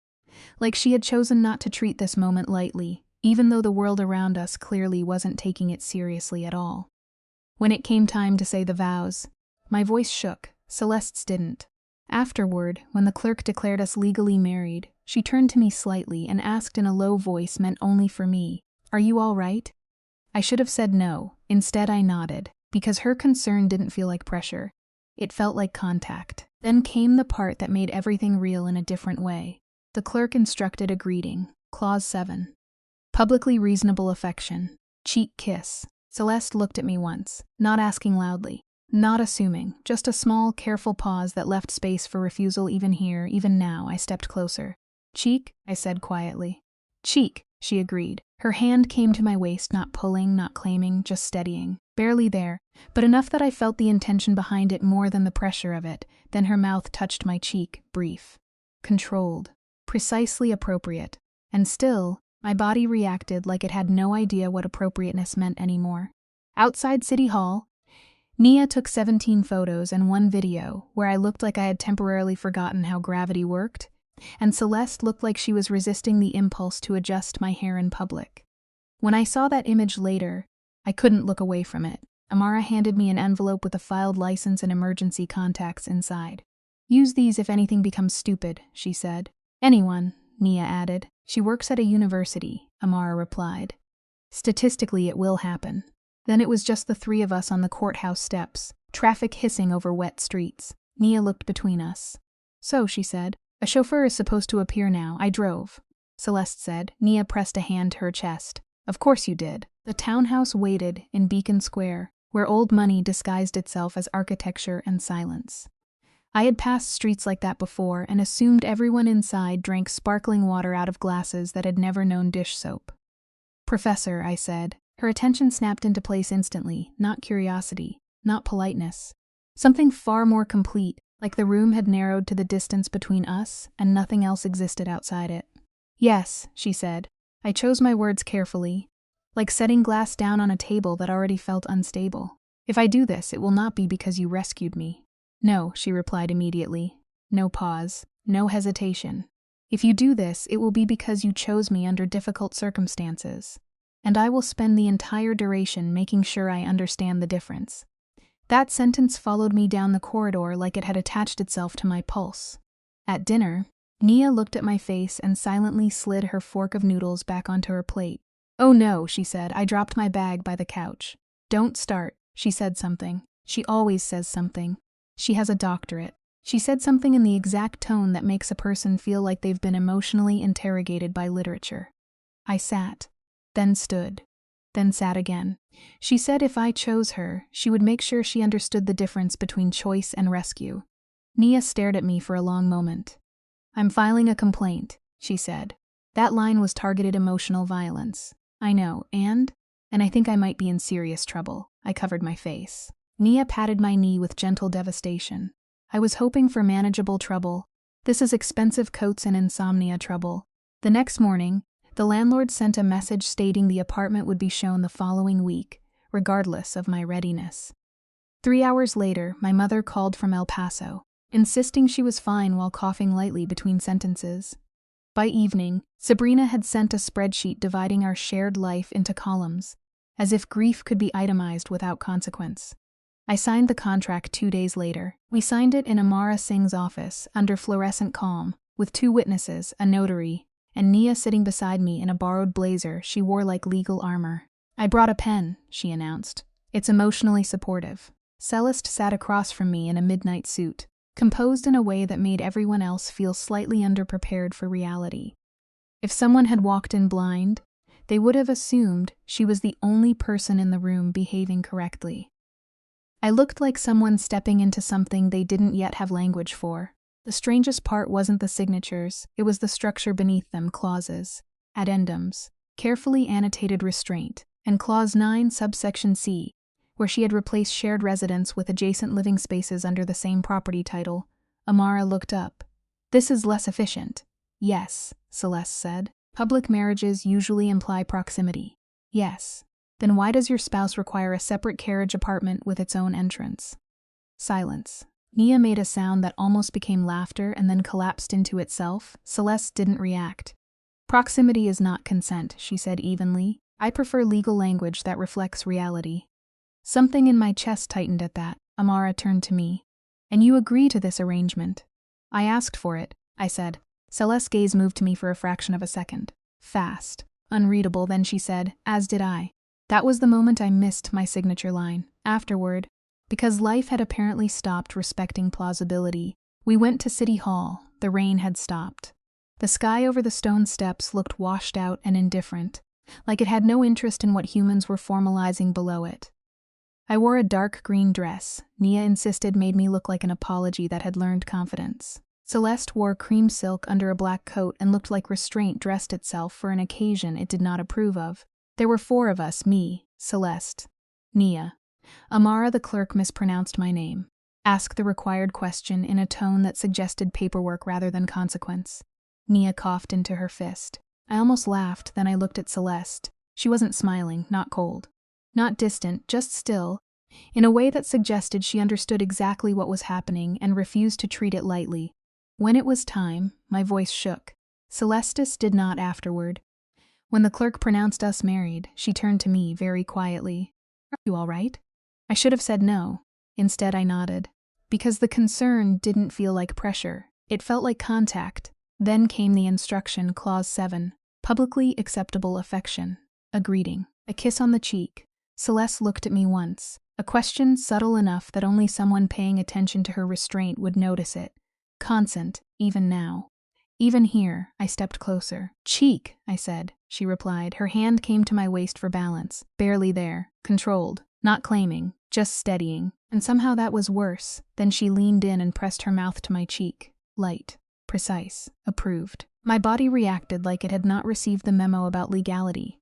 Like she had chosen not to treat this moment lightly, even though the world around us clearly wasn't taking it seriously at all. When it came time to say the vows, my voice shook. Celeste's didn't. Afterward, when the clerk declared us legally married, she turned to me slightly and asked in a low voice meant only for me, "Are you all right?" I should have said no. Instead, I nodded, because her concern didn't feel like pressure. It felt like contact. Then came the part that made everything real in a different way. The clerk instructed a greeting. Clause 7. Publicly reasonable affection. Cheek kiss. Celeste looked at me once, not asking loudly. Not assuming, just a small, careful pause that left space for refusal even here, even now. I stepped closer. "Cheek?" I said quietly. "Cheek," she agreed. Her hand came to my waist, not pulling, not claiming, just steadying. Barely there, but enough that I felt the intention behind it more than the pressure of it. Then her mouth touched my cheek, brief. Controlled. Precisely appropriate. And still, my body reacted like it had no idea what appropriateness meant anymore. Outside City Hall, Nia took 17 photos and 1 video, where I looked like I had temporarily forgotten how gravity worked, and Celeste looked like she was resisting the impulse to adjust my hair in public. When I saw that image later, I couldn't look away from it. Amara handed me an envelope with a filed license and emergency contacts inside. "Use these if anything becomes stupid," she said. "Anyone," Nia added. "She works at a university," Amara replied. "Statistically, it will happen." Then it was just the 3 of us on the courthouse steps, traffic hissing over wet streets. Nia looked between us. "So," she said, "a chauffeur is supposed to appear now. I drove." Celeste said. Nia pressed a hand to her chest. "Of course you did." The townhouse waited in Beacon Square, where old money disguised itself as architecture and silence. I had passed streets like that before and assumed everyone inside drank sparkling water out of glasses that had never known dish soap. "Professor," I said. Her attention snapped into place instantly, not curiosity, not politeness. Something far more complete, like the room had narrowed to the distance between us and nothing else existed outside it. "Yes," she said. I chose my words carefully, like setting glass down on a table that already felt unstable. "If I do this, it will not be because you rescued me." "No," she replied immediately. No pause, no hesitation. "If you do this, it will be because you chose me under difficult circumstances, and I will spend the entire duration making sure I understand the difference." That sentence followed me down the corridor like it had attached itself to my pulse. At dinner, Nia looked at my face and silently slid her fork of noodles back onto her plate. "Oh no," she said. I dropped my bag by the couch. "Don't start." She said something. She always says something. She has a doctorate. She said something in the exact tone that makes a person feel like they've been emotionally interrogated by literature. I sat, then stood, then sat again. She said if I chose her, she would make sure she understood the difference between choice and rescue. Nia stared at me for a long moment. "I'm filing a complaint," she said. That line was targeted emotional violence. "I know, and I think I might be in serious trouble." I covered my face. Nia patted my knee with gentle devastation. "I was hoping for manageable trouble. This is expensive coats and insomnia trouble." The next morning, the landlord sent a message stating the apartment would be shown the following week, regardless of my readiness. 3 hours later, my mother called from El Paso, insisting she was fine while coughing lightly between sentences. By evening, Sabrina had sent a spreadsheet dividing our shared life into columns, as if grief could be itemized without consequence. I signed the contract 2 days later. We signed it in Amara Singh's office, under fluorescent calm, with 2 witnesses, a notary, and Nia sitting beside me in a borrowed blazer she wore like legal armor. "I brought a pen," she announced. "It's emotionally supportive." Celeste sat across from me in a midnight suit, composed in a way that made everyone else feel slightly underprepared for reality. If someone had walked in blind, they would have assumed she was the only person in the room behaving correctly. I looked like someone stepping into something they didn't yet have language for. The strangest part wasn't the signatures, it was the structure beneath them: clauses, addendums, carefully annotated restraint, and Clause 9 subsection C, where she had replaced shared residence with adjacent living spaces under the same property title. Amara looked up. "This is less efficient." "Yes," Celeste said. "Public marriages usually imply proximity." "Yes. Then why does your spouse require a separate carriage apartment with its own entrance?" Silence. Nia made a sound that almost became laughter and then collapsed into itself. Celeste didn't react. "Proximity is not consent," she said evenly. "I prefer legal language that reflects reality." Something in my chest tightened at that. Amara turned to me. "And you agree to this arrangement?" "I asked for it," I said. Celeste's gaze moved to me for a fraction of a second. Fast. Unreadable, then she said, "As did I." That was the moment I missed my signature line. Afterward, because life had apparently stopped respecting plausibility, we went to City Hall. The rain had stopped. The sky over the stone steps looked washed out and indifferent, like it had no interest in what humans were formalizing below it. I wore a dark green dress. Nia insisted made me look like an apology that had learned confidence. Celeste wore cream silk under a black coat and looked like restraint dressed itself for an occasion it did not approve of. There were 4 of us: me, Celeste, Nia. Amara, the clerk, mispronounced my name. Asked the required question in a tone that suggested paperwork rather than consequence. Nia coughed into her fist. I almost laughed, then I looked at Celeste. She wasn't smiling, not cold, not distant, just still, in a way that suggested she understood exactly what was happening and refused to treat it lightly. When it was time, my voice shook. Celestis did not afterward. When the clerk pronounced us married, she turned to me very quietly. "Are you all right?" I should have said no. Instead, I nodded. Because the concern didn't feel like pressure. It felt like contact. Then came the instruction, Clause 7. Publicly acceptable affection. A greeting. A kiss on the cheek. Celeste looked at me once. A question subtle enough that only someone paying attention to her restraint would notice it. Consent, even now. Even here, I stepped closer. "Cheek," I said. She replied. Her hand came to my waist for balance. Barely there. Controlled. Not claiming. Just steadying. And somehow that was worse. Then she leaned in and pressed her mouth to my cheek. Light. Precise. Approved. My body reacted like it had not received the memo about legality.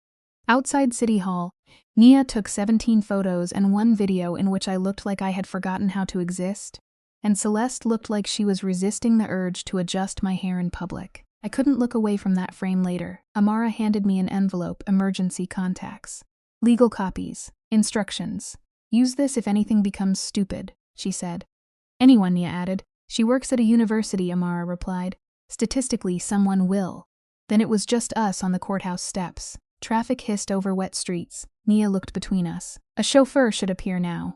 Outside City Hall, Nia took 17 photos and 1 video in which I looked like I had forgotten how to exist. and Celeste looked like she was resisting the urge to adjust my hair in public. I couldn't look away from that frame later. Amara handed me an envelope, emergency contacts. Legal copies. Instructions. Use this if anything becomes stupid, she said. Anyone, Nia added. She works at a university, Amara replied. Statistically, someone will. Then it was just us on the courthouse steps. Traffic hissed over wet streets. Nia looked between us. A chauffeur should appear now.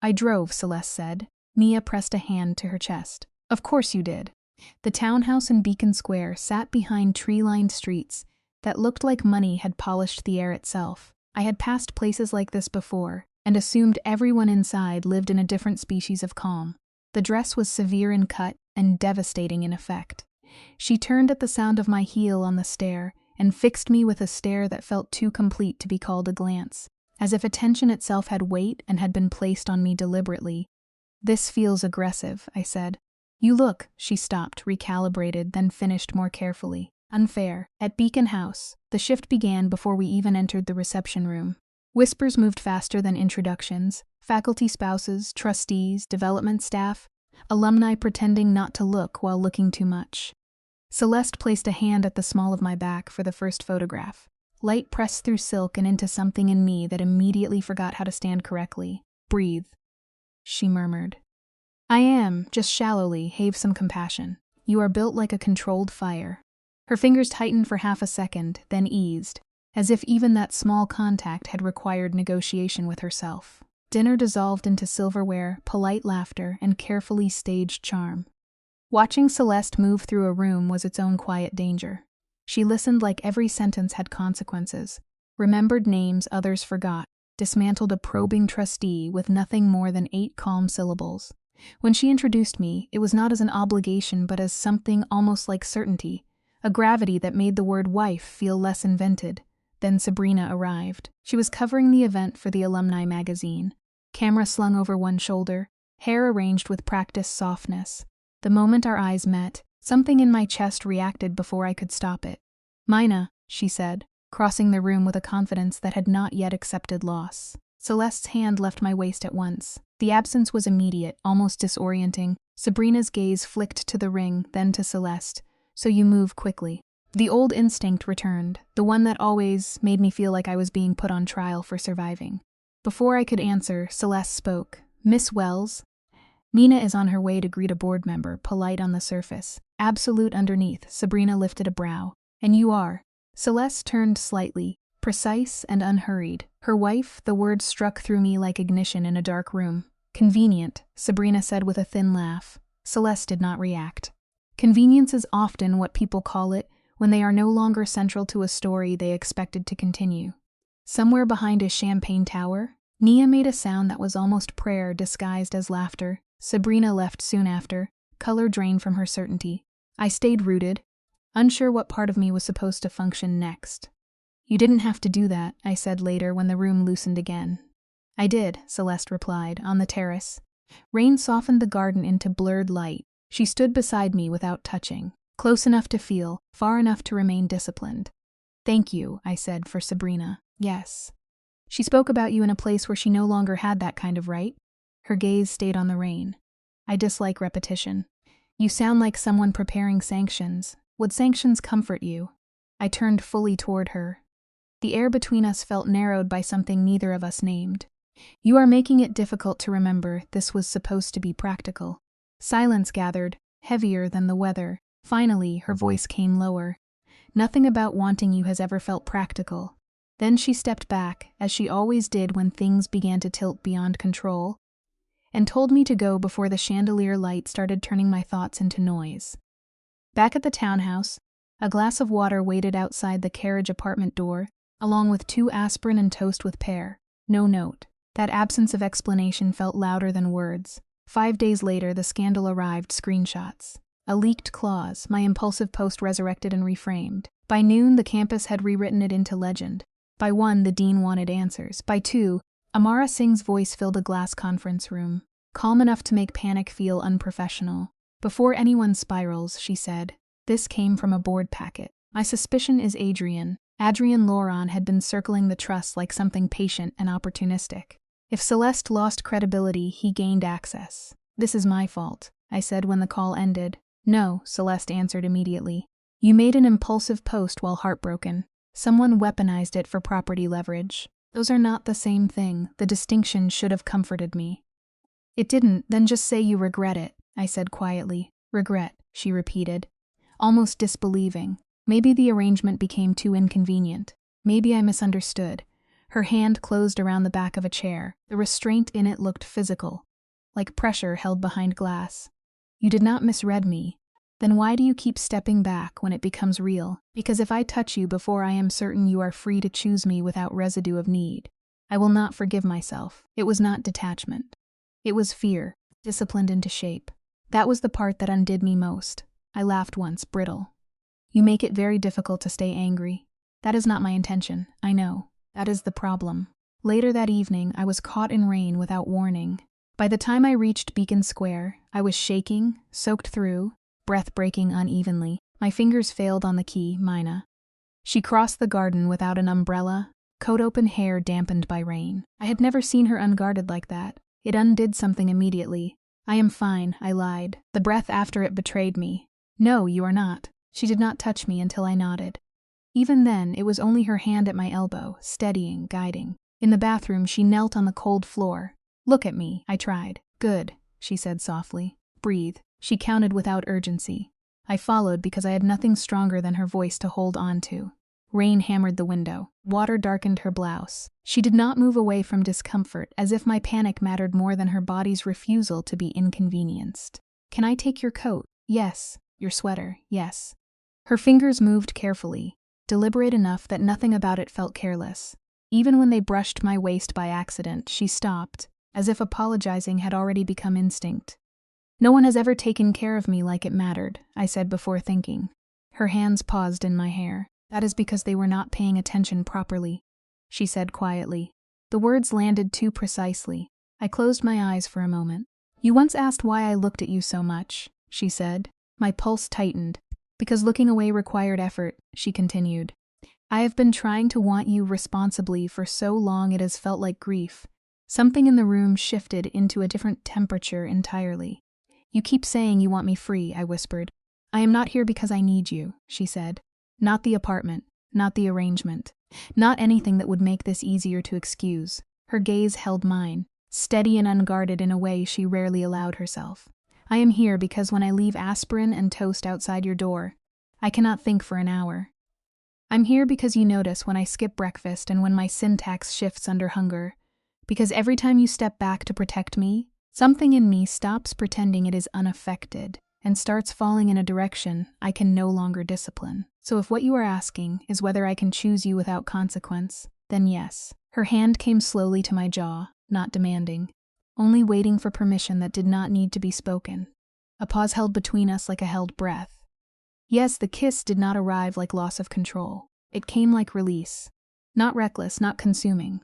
I drove, Celeste said. Nia pressed a hand to her chest. Of course you did. The townhouse in Beacon Square sat behind tree-lined streets that looked like money had polished the air itself. I had passed places like this before, and assumed everyone inside lived in a different species of calm. The dress was severe in cut and devastating in effect. She turned at the sound of my heel on the stair and fixed me with a stare that felt too complete to be called a glance, as if attention itself had weight and had been placed on me deliberately. This feels aggressive, I said. You look, she stopped, recalibrated, then finished more carefully. Unfair. At Beacon House, the shift began before we even entered the reception room. Whispers moved faster than introductions. Faculty spouses, trustees, development staff, alumni pretending not to look while looking too much. Celeste placed a hand at the small of my back for the first photograph. Light pressed through silk and into something in me that immediately forgot how to stand correctly. Breathe, she murmured. I am, just shallowly, have some compassion. You are built like a controlled fire. Her fingers tightened for half a second, then eased, as if even that small contact had required negotiation with herself. Dinner dissolved into silverware, polite laughter, and carefully staged charm. Watching Celeste move through a room was its own quiet danger. She listened like every sentence had consequences, remembered names others forgot, dismantled a probing trustee with nothing more than 8 calm syllables. When she introduced me, it was not as an obligation but as something almost like certainty, a gravity that made the word wife feel less invented. Then Sabrina arrived. She was covering the event for the alumni magazine. Camera slung over one shoulder, hair arranged with practiced softness. The moment our eyes met, something in my chest reacted before I could stop it. Mina, she said, crossing the room with a confidence that had not yet accepted loss. Celeste's hand left my waist at once. The absence was immediate, almost disorienting. Sabrina's gaze flicked to the ring, then to Celeste. So you move quickly. The old instinct returned, the one that always made me feel like I was being put on trial for surviving. Before I could answer, Celeste spoke. Miss Wells? Mina is on her way to greet a board member, polite on the surface. Absolute underneath. Sabrina lifted a brow. And you are? Celeste turned slightly, precise and unhurried. Her wife, the word struck through me like ignition in a dark room. Convenient, Sabrina said with a thin laugh. Celeste did not react. Convenience is often what people call it when they are no longer central to a story they expected to continue. Somewhere behind a champagne tower, Nia made a sound that was almost prayer disguised as laughter. Sabrina left soon after, color drained from her certainty. I stayed rooted, unsure what part of me was supposed to function next. You didn't have to do that, I said later when the room loosened again. I did, Celeste replied, on the terrace. Rain softened the garden into blurred light. She stood beside me without touching, close enough to feel, far enough to remain disciplined. Thank you, I said, for Sabrina. Yes. She spoke about you in a place where she no longer had that kind of right. Her gaze stayed on the rain. I dislike repetition. You sound like someone preparing sanctions. Would sanctions comfort you? I turned fully toward her. The air between us felt narrowed by something neither of us named. You are making it difficult to remember this was supposed to be practical. Silence gathered, heavier than the weather. Finally, her voice came lower. Nothing about wanting you has ever felt practical. Then she stepped back, as she always did when things began to tilt beyond control, and told me to go before the chandelier light started turning my thoughts into noise. Back at the townhouse, a glass of water waited outside the carriage apartment door, along with 2 aspirin and toast with pear. No note. That absence of explanation felt louder than words. 5 days later, the scandal arrived, screenshots. A leaked clause, my impulsive post resurrected and reframed. By noon, the campus had rewritten it into legend. By 1, the dean wanted answers. By 2, Amara Singh's voice filled a glass conference room, calm enough to make panic feel unprofessional. Before anyone spirals, she said, this came from a board packet. My suspicion is Adrian Lauron had been circling the trust like something patient and opportunistic. If Celeste lost credibility, he gained access. This is my fault, I said when the call ended. No, Celeste answered immediately. You made an impulsive post while heartbroken. Someone weaponized it for property leverage. Those are not the same thing. The distinction should have comforted me. It didn't, then just say you regret it, I said quietly. Regret, she repeated, almost disbelieving. Maybe the arrangement became too inconvenient. Maybe I misunderstood. Her hand closed around the back of a chair. The restraint in it looked physical, like pressure held behind glass. You did not misread me. Then why do you keep stepping back when it becomes real? Because if I touch you before I am certain you are free to choose me without residue of need, I will not forgive myself. It was not detachment. It was fear, disciplined into shape. That was the part that undid me most. I laughed once, brittle. You make it very difficult to stay angry. That is not my intention, I know. That is the problem. Later that evening, I was caught in rain without warning. By the time I reached Beacon Square, I was shaking, soaked through, breath breaking unevenly. My fingers failed on the key, Mina. She crossed the garden without an umbrella, coat-open hair dampened by rain. I had never seen her unguarded like that. It undid something immediately. I am fine, I lied. The breath after it betrayed me. No, you are not. She did not touch me until I nodded. Even then, it was only her hand at my elbow, steadying, guiding. In the bathroom, she knelt on the cold floor. Look at me, I tried. Good, she said softly. Breathe. She counted without urgency. I followed because I had nothing stronger than her voice to hold on to. Rain hammered the window. Water darkened her blouse. She did not move away from discomfort, as if my panic mattered more than her body's refusal to be inconvenienced. Can I take your coat? Yes. Your sweater? Yes. Her fingers moved carefully, deliberate enough that nothing about it felt careless. Even when they brushed my waist by accident, she stopped, as if apologizing had already become instinct. No one has ever taken care of me like it mattered, I said before thinking. Her hands paused in my hair. That is because they were not paying attention properly, she said quietly. The words landed too precisely. I closed my eyes for a moment. You once asked why I looked at you so much, she said. My pulse tightened. Because looking away required effort, she continued. I have been trying to want you responsibly for so long it has felt like grief. Something in the room shifted into a different temperature entirely. You keep saying you want me free, I whispered. I am not here because I need you, she said. Not the apartment, not the arrangement, not anything that would make this easier to excuse. Her gaze held mine, steady and unguarded in a way she rarely allowed herself. I am here because when I leave aspirin and toast outside your door, I cannot think for an hour. I'm here because you notice when I skip breakfast and when my syntax shifts under hunger. Because every time you step back to protect me, something in me stops pretending it is unaffected and starts falling in a direction I can no longer discipline. So if what you are asking is whether I can choose you without consequence, then yes. Her hand came slowly to my jaw, not demanding, only waiting for permission that did not need to be spoken. A pause held between us like a held breath. Yes, the kiss did not arrive like loss of control. It came like release. Not reckless, not consuming,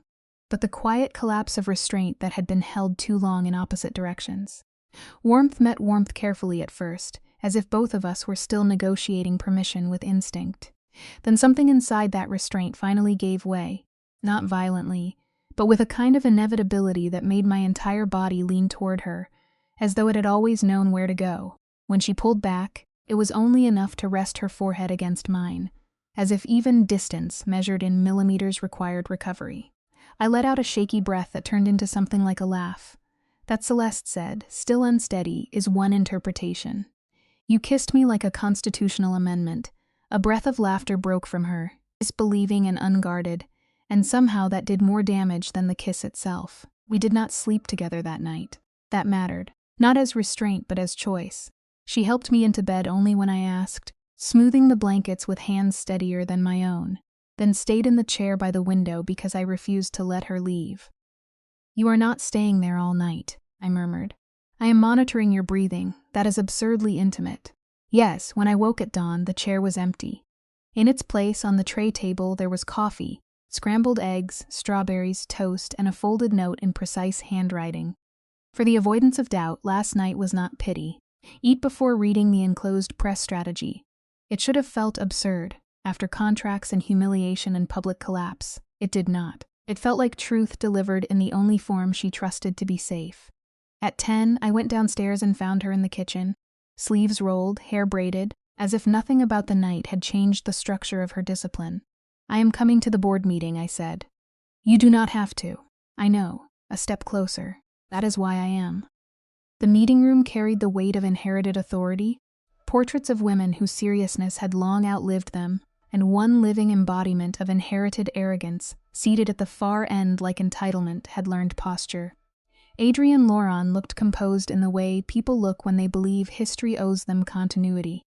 but the quiet collapse of restraint that had been held too long in opposite directions. Warmth met warmth carefully at first, as if both of us were still negotiating permission with instinct. Then something inside that restraint finally gave way, not violently, but with a kind of inevitability that made my entire body lean toward her, as though it had always known where to go. When she pulled back, it was only enough to rest her forehead against mine, as if even distance measured in millimeters required recovery. I let out a shaky breath that turned into something like a laugh. That, Celeste said, still unsteady, is one interpretation. You kissed me like a constitutional amendment. A breath of laughter broke from her, disbelieving and unguarded, and somehow that did more damage than the kiss itself. We did not sleep together that night. That mattered, not as restraint but as choice. She helped me into bed only when I asked, smoothing the blankets with hands steadier than my own, then stayed in the chair by the window because I refused to let her leave. You are not staying there all night, I murmured. I am monitoring your breathing. That is absurdly intimate. Yes, when I woke at dawn, the chair was empty. In its place on the tray table there was coffee, scrambled eggs, strawberries, toast, and a folded note in precise handwriting. For the avoidance of doubt, last night was not pity. Eat before reading the enclosed press strategy. It should have felt absurd. After contracts and humiliation and public collapse, it did not. It felt like truth delivered in the only form she trusted to be safe. At 10, I went downstairs and found her in the kitchen, sleeves rolled, hair braided, as if nothing about the night had changed the structure of her discipline. "I am coming to the board meeting," I said. "You do not have to." "I know. A step closer. That is why I am." The meeting room carried the weight of inherited authority, portraits of women whose seriousness had long outlived them, and one living embodiment of inherited arrogance, seated at the far end like entitlement, had learned posture. Adrienne Laurent looked composed in the way people look when they believe history owes them continuity.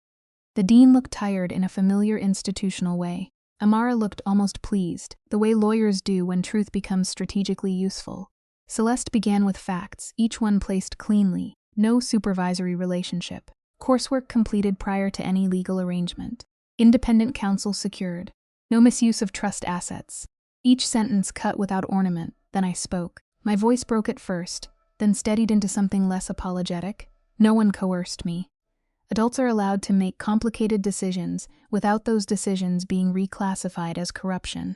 The dean looked tired in a familiar institutional way. Amara looked almost pleased, the way lawyers do when truth becomes strategically useful. Celeste began with facts, each one placed cleanly, no supervisory relationship. Coursework completed prior to any legal arrangement. Independent counsel secured. No misuse of trust assets. Each sentence cut without ornament. Then I spoke. My voice broke at first, then steadied into something less apologetic. No one coerced me. Adults are allowed to make complicated decisions without those decisions being reclassified as corruption.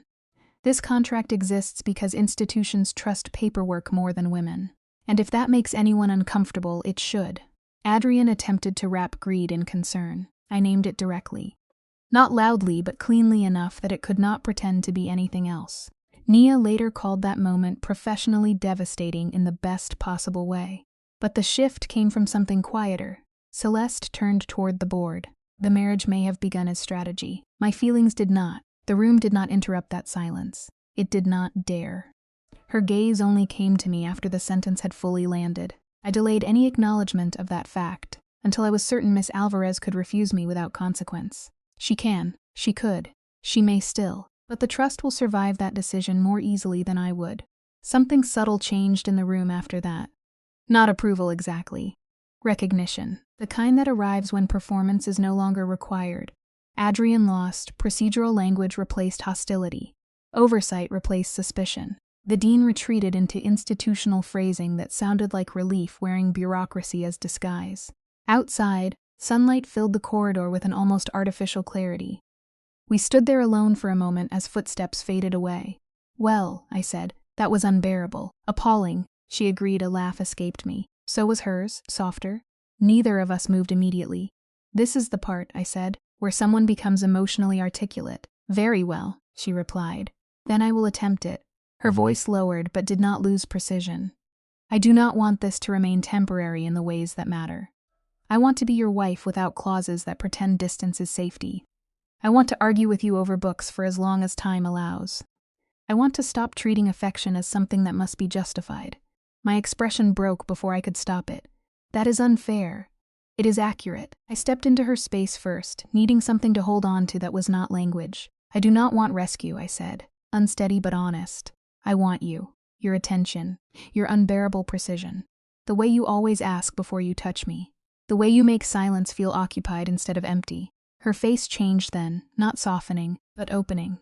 This contract exists because institutions trust paperwork more than women. And if that makes anyone uncomfortable, it should. Adrienne attempted to wrap greed in concern. I named it directly. Not loudly, but cleanly enough that it could not pretend to be anything else. Nia later called that moment professionally devastating in the best possible way. But the shift came from something quieter. Celeste turned toward the board. The marriage may have begun as strategy. My feelings did not. The room did not interrupt that silence. It did not dare. Her gaze only came to me after the sentence had fully landed. I delayed any acknowledgement of that fact until I was certain Miss Alvarez could refuse me without consequence. She can, she could, she may still, but the trust will survive that decision more easily than I would. Something subtle changed in the room after that. Not approval exactly. Recognition, the kind that arrives when performance is no longer required. Adrienne lost, procedural language replaced hostility. Oversight replaced suspicion. The dean retreated into institutional phrasing that sounded like relief wearing bureaucracy as disguise. Outside, sunlight filled the corridor with an almost artificial clarity. We stood there alone for a moment as footsteps faded away. "Well," I said, "that was unbearable. Appalling." She agreed, a laugh escaped me. So was hers, softer. Neither of us moved immediately. "This is the part," I said, "where someone becomes emotionally articulate." "Very well," she replied. "Then I will attempt it." Her voice lowered but did not lose precision. "I do not want this to remain temporary in the ways that matter. I want to be your wife without clauses that pretend distance is safety. I want to argue with you over books for as long as time allows. I want to stop treating affection as something that must be justified." My expression broke before I could stop it. "That is unfair. It is accurate." I stepped into her space first, needing something to hold on to that was not language. "I do not want rescue," I said, unsteady but honest. "I want you, your attention, your unbearable precision. The way you always ask before you touch me. The way you make silence feel occupied instead of empty." Her face changed then, not softening, but opening.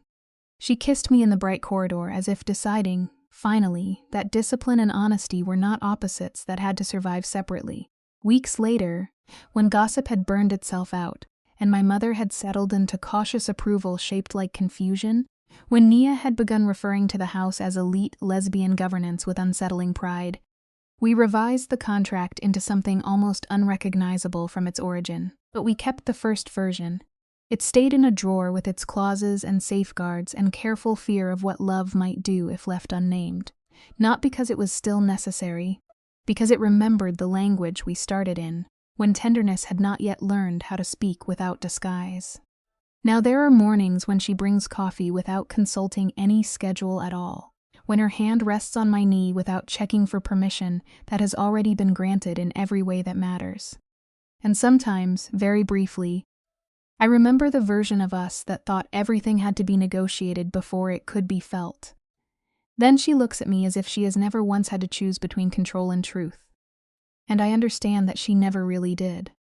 She kissed me in the bright corridor as if deciding, finally, that discipline and honesty were not opposites that had to survive separately. Weeks later, when gossip had burned itself out, and my mother had settled into cautious approval shaped like confusion, when Nia had begun referring to the house as elite lesbian governance with unsettling pride, we revised the contract into something almost unrecognizable from its origin. But we kept the first version. It stayed in a drawer with its clauses and safeguards and careful fear of what love might do if left unnamed. Not because it was still necessary, because it remembered the language we started in, when tenderness had not yet learned how to speak without disguise. Now there are mornings when she brings coffee without consulting any schedule at all, when her hand rests on my knee without checking for permission that has already been granted in every way that matters. And sometimes, very briefly, I remember the version of us that thought everything had to be negotiated before it could be felt. Then she looks at me as if she has never once had to choose between control and truth. And I understand that she never really did.